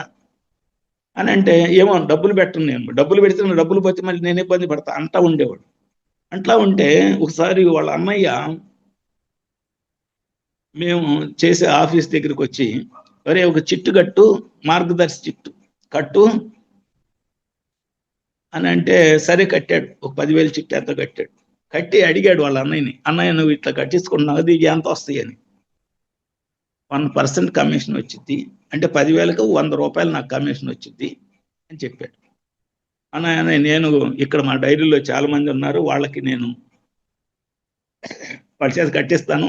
అని అంటే, ఏమో డబ్బులు పెట్టను, నేను డబ్బులు పెడితే డబ్బులు పోతే మళ్ళీ నేను ఇబ్బంది పడతా అంటా ఉండేవాడు. అట్లా ఉంటే ఒకసారి వాళ్ళ అన్నయ్య మేము చేసే ఆఫీస్ దగ్గరికి వచ్చి, ఒరే ఒక చిట్టు కట్టు, మార్గదర్శి చిట్టు కట్టు అని అంటే, సరే కట్టాడు. ఒక 10,000 చిట్టు ఎంత కట్టాడు. కట్టి అడిగాడు వాళ్ళ అన్నయ్యని, అన్నయ్య నువ్వు ఇట్లా కట్టించుకున్నావు, అది ఎంత వస్తాయి అని. 1% కమిషన్ వచ్చింది అంటే 10,000కు 100 రూపాయలు నాకు కమిషన్ వచ్చింది అని చెప్పాడు. అన్నయ్య నేను ఇక్కడ మా డైరీలో చాలా మంది ఉన్నారు, వాళ్ళకి నేను వాళ్ళ చేత కట్టిస్తాను,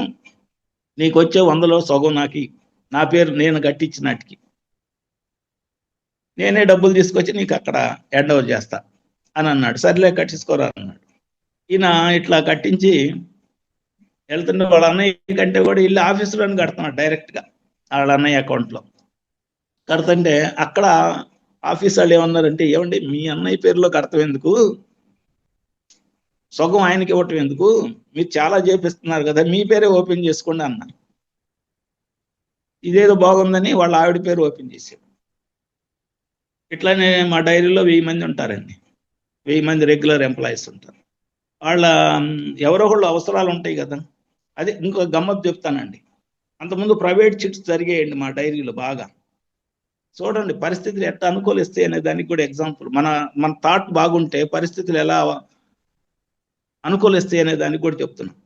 నీకు వచ్చే 100లో సగం నాకు, నా పేరు నేను కట్టించినట్టుకి నేనే డబ్బులు తీసుకొచ్చి నీకు అక్కడ హ్యాండ్ ఓవర్ చేస్తా అని అన్నాడు. సర్లే కట్టించుకోరా అన్నాడు. ఈయన ఇట్లా కట్టించి వెళ్తుంటే వాళ్ళ అన్నయ్య కంటే కూడా ఇల్లు ఆఫీసులోని కడుతున్నాడు డైరెక్ట్గా వాళ్ళ అన్నయ్య అకౌంట్లో. కడుతుంటే అక్కడ ఆఫీస్ వాళ్ళు ఏమన్నారంటే, ఏమండి మీ అన్నయ్య పేరులో కడతాం ఎందుకు, సగం ఆయనకి ఇవ్వటం ఎందుకు, మీరు చాలా చేపిస్తున్నారు కదా, మీ పేరే ఓపెన్ చేసుకోండి అన్నారు. ఇదేదో బాగుందని వాళ్ళ ఆవిడ పేరు ఓపెన్ చేశారు. ఇట్లానే మా డైరీలో 1000 మంది ఉంటారండి, 1000 మంది రెగ్యులర్ ఎంప్లాయీస్ ఉంటారు. వాళ్ళ ఎవరో ఒకళ్ళు అవసరాలు ఉంటాయి కదా. అదే ఇంకో గమ్మత్తు చెప్తానండి. అంతకుముందు ప్రైవేట్ చిట్స్ జరిగేయండి మా డైరీలో బాగా. చూడండి పరిస్థితులు ఎట్లా అనుకూలిస్తాయి అనే దానికి కూడా ఎగ్జాంపుల్. మన థాట్ బాగుంటే పరిస్థితులు ఎలా అనుకూలిస్తాయి అనే దానికి కూడా చెప్తున్నాం.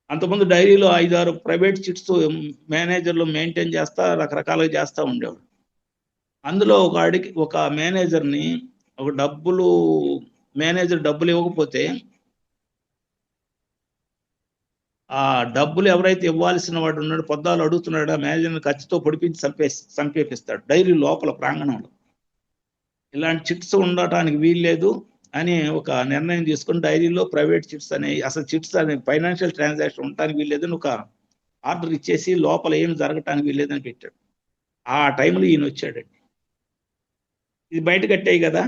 అంతకుముందు డైరీలో 5-6 ప్రైవేట్ చిట్స్ మేనేజర్లు మెయింటైన్ చేస్తా రకరకాలుగా చేస్తూ ఉండేవాడు. అందులో ఒక మేనేజర్ని, మేనేజర్ డబ్బులు ఇవ్వకపోతే ఆ డబ్బులు ఎవరైతే ఇవ్వాల్సిన వాడు ఉన్నాడు, పొద్దాలు అడుగుతున్నాడు, ఆ మేనేజర్ని ఖర్చుతో పొడిపించి చంపేపిస్తాడు డైరీ లోపల ప్రాంగణంలో. ఇలాంటి చిట్స్ ఉండటానికి వీల్లేదు అని ఒక నిర్ణయం తీసుకుని డైరీలో ప్రైవేట్ చిట్స్ అనే, అసలు చిట్స్ అనే ఫైనాన్షియల్ ట్రాన్సాక్షన్ ఉండటానికి వీల్లేదని ఒక ఆర్డర్ ఇచ్చేసి లోపల ఏం జరగటానికి వీల్లేదని పెట్టాడు. ఆ టైంలో ఈయన వచ్చాడండి. ఇది బయట కట్టాయి కదా,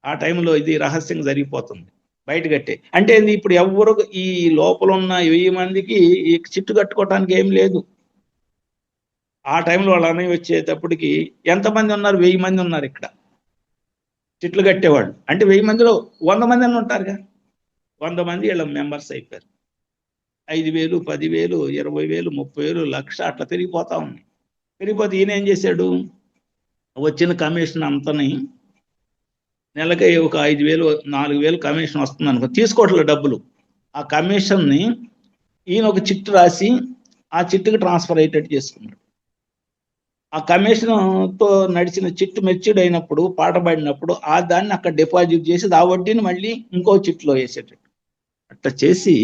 ఆ టైంలో ఇది రహస్యంగా జరిగిపోతుంది, బయట కట్టే అంటే ఇప్పుడు ఎవరు ఈ లోపల ఉన్న 1000 మందికి ఈ చిట్టు కట్టుకోవటానికి ఏం లేదు. ఆ టైంలో వాళ్ళ అన్నయ్య వచ్చేటప్పటికి ఎంతమంది ఉన్నారు? 1000 మంది ఉన్నారు ఇక్కడ చిట్లు కట్టేవాళ్ళు. అంటే 1000 మందిలో 100 మంది అని ఉంటారుగా, 100 మంది వీళ్ళ మెంబర్స్ అయిపోయారు. 5,000, 10,000, 20,000, 30,000, 1,00,000 అట్లా పెరిగిపోతా ఉన్నాయి. పెరిగిపోతే ఈయన ఏం చేశాడు, వచ్చిన కమిషన్ అంతని నెలకి ఒక 5,000, 4,000 కమిషన్ వస్తుంది అనుకో, తీసుకోవట్లేదు డబ్బులు. ఆ కమిషన్ని ఈయన ఒక చిట్టు రాసి ఆ చిట్టుకి ట్రాన్స్ఫర్ అయ్యేటట్టు చేసుకున్నాడు. ఆ కమిషన్తో నడిచిన చిట్టు మెచ్యూర్డ్ అయినప్పుడు, పాట పాడినప్పుడు ఆ దాన్ని అక్కడ డిపాజిట్ చేసి ఆ వడ్డీని మళ్ళీ ఇంకో చిట్టులో వేసేటట్టు అట్లా చేసి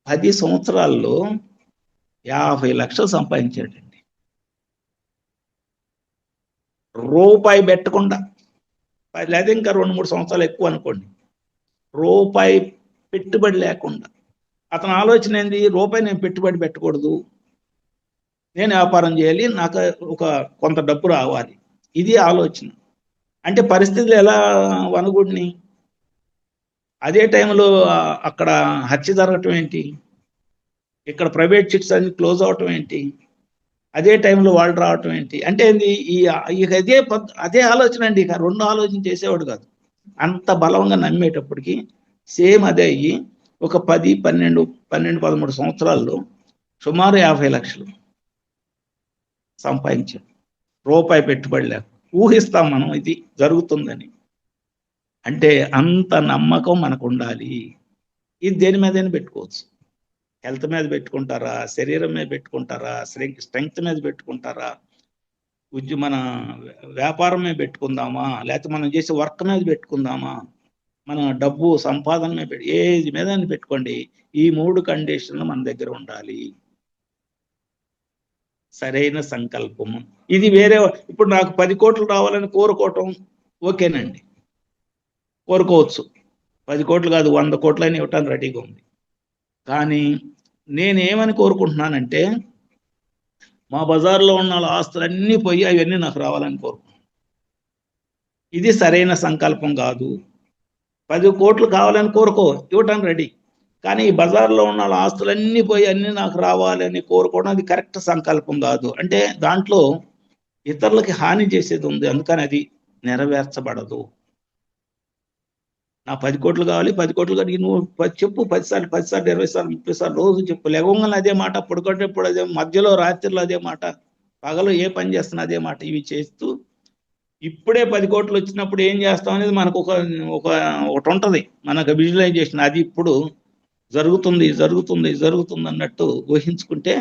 10 సంవత్సరాల్లో 50 లక్షలు సంపాదించాడండి. రూపాయి పెట్టకుండా, లేదా ఇంకా 2-3 సంవత్సరాలు ఎక్కువ అనుకోండి, రూపాయి పెట్టుబడి లేకుండా. అతని ఆలోచన ఏంది? రూపాయి నేను పెట్టుబడి పెట్టకూడదు, నేను వ్యాపారం చేయాలి, నాకు ఒక కొంత డబ్బు రావాలి, ఇది ఆలోచన. అంటే పరిస్థితులు ఎలా వనగూడిని? అదే టైంలో అక్కడ హత్య జరగటం ఏంటి, ఇక్కడ ప్రైవేట్ చిట్స్ అన్ని క్లోజ్ అవటం ఏంటి, అదే టైంలో వాళ్ళు రావటం ఏంటి? అంటే ఇక అదే ఆలోచన అండి. ఇక 2 ఆలోచన చేసేవాడు కాదు. అంత బలంగా నమ్మేటప్పటికి సేమ్ అదే అయ్యి ఒక 10, 12, 13 సంవత్సరాల్లో సుమారు 50 లక్షలు సంపాదించాడు, రూపాయి పెట్టుబడి లేక. ఊహిస్తాం మనం ఇది జరుగుతుందని. అంటే అంత నమ్మకం మనకు ఉండాలి. ఇది దేని మీదైనా పెట్టుకోవచ్చు. హెల్త్ మీద పెట్టుకుంటారా, శరీరం మీద పెట్టుకుంటారా, స్ట్రెంగ్త్ మీద పెట్టుకుంటారా, మన వ్యాపారం మీద పెట్టుకుందామా, లేకపోతే మనం చేసే వర్క్ మీద పెట్టుకుందామా, మన డబ్బు సంపాదన మీద ఏది మీద పెట్టుకోండి, ఈ 3 కండిషన్లు మన దగ్గర ఉండాలి. సరైన సంకల్పము. ఇది వేరే. ఇప్పుడు నాకు 10 కోట్లు రావాలని కోరుకోవటం ఓకేనండి, కోరుకోవచ్చు. 10 కోట్లు కాదు, 100 కోట్లని ఇవ్వటానికి రెడీగా ఉంది. కానీ నేనేమని కోరుకుంటున్నానంటే, మా బజార్లో ఉన్న ఆస్తులన్నీ పోయి అవన్నీ నాకు రావాలని కోరుకుంటున్నాను. ఇది సరైన సంకల్పం కాదు. 10 కోట్లు కావాలని కోరుకో, ఇవ్వటానికి రెడీ. కానీ ఈ బజార్లో ఉన్న ఆస్తులన్నీ పోయి అన్నీ నాకు రావాలని కోరుకోవడం అది కరెక్ట్ సంకల్పం కాదు. అంటే దాంట్లో ఇతరులకి హాని చేసేది ఉంది, అందుకని అది నెరవేర్చబడదు. నా 10 కోట్లు కావాలి, 10 కోట్లు కానీ నువ్వు చెప్పు 10 సార్లు, 10 సార్లు, 20 సార్లు, 30 సార్లు రోజు చెప్పు. లేవగానే అదే మాట, పడుకోటప్పుడు అదే, మధ్యలో రాత్రిలో అదే మాట, పగలు ఏ పని చేస్తున్నా అదే మాట. ఇవి చేస్తూ ఇప్పుడే 10 కోట్లు వచ్చినప్పుడు ఏం చేస్తాం అనేది మనకు ఒకటి ఉంటుంది, మనకు విజువలైజేషన్. అది ఇప్పుడు జరుగుతుంది అన్నట్టు ఊహించుకుంటే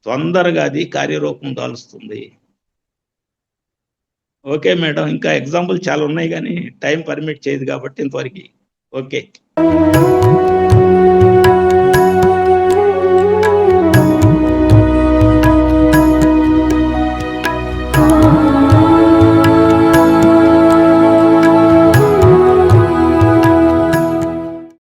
తొందరగా అది కార్యరూపం దాలుస్తుంది. ఓకే మేడం, ఇంకా ఎగ్జాంపుల్ చాలా ఉన్నాయి కానీ టైం పర్మిట్ చేయదు కాబట్టి ఇంతవరకు ఓకే.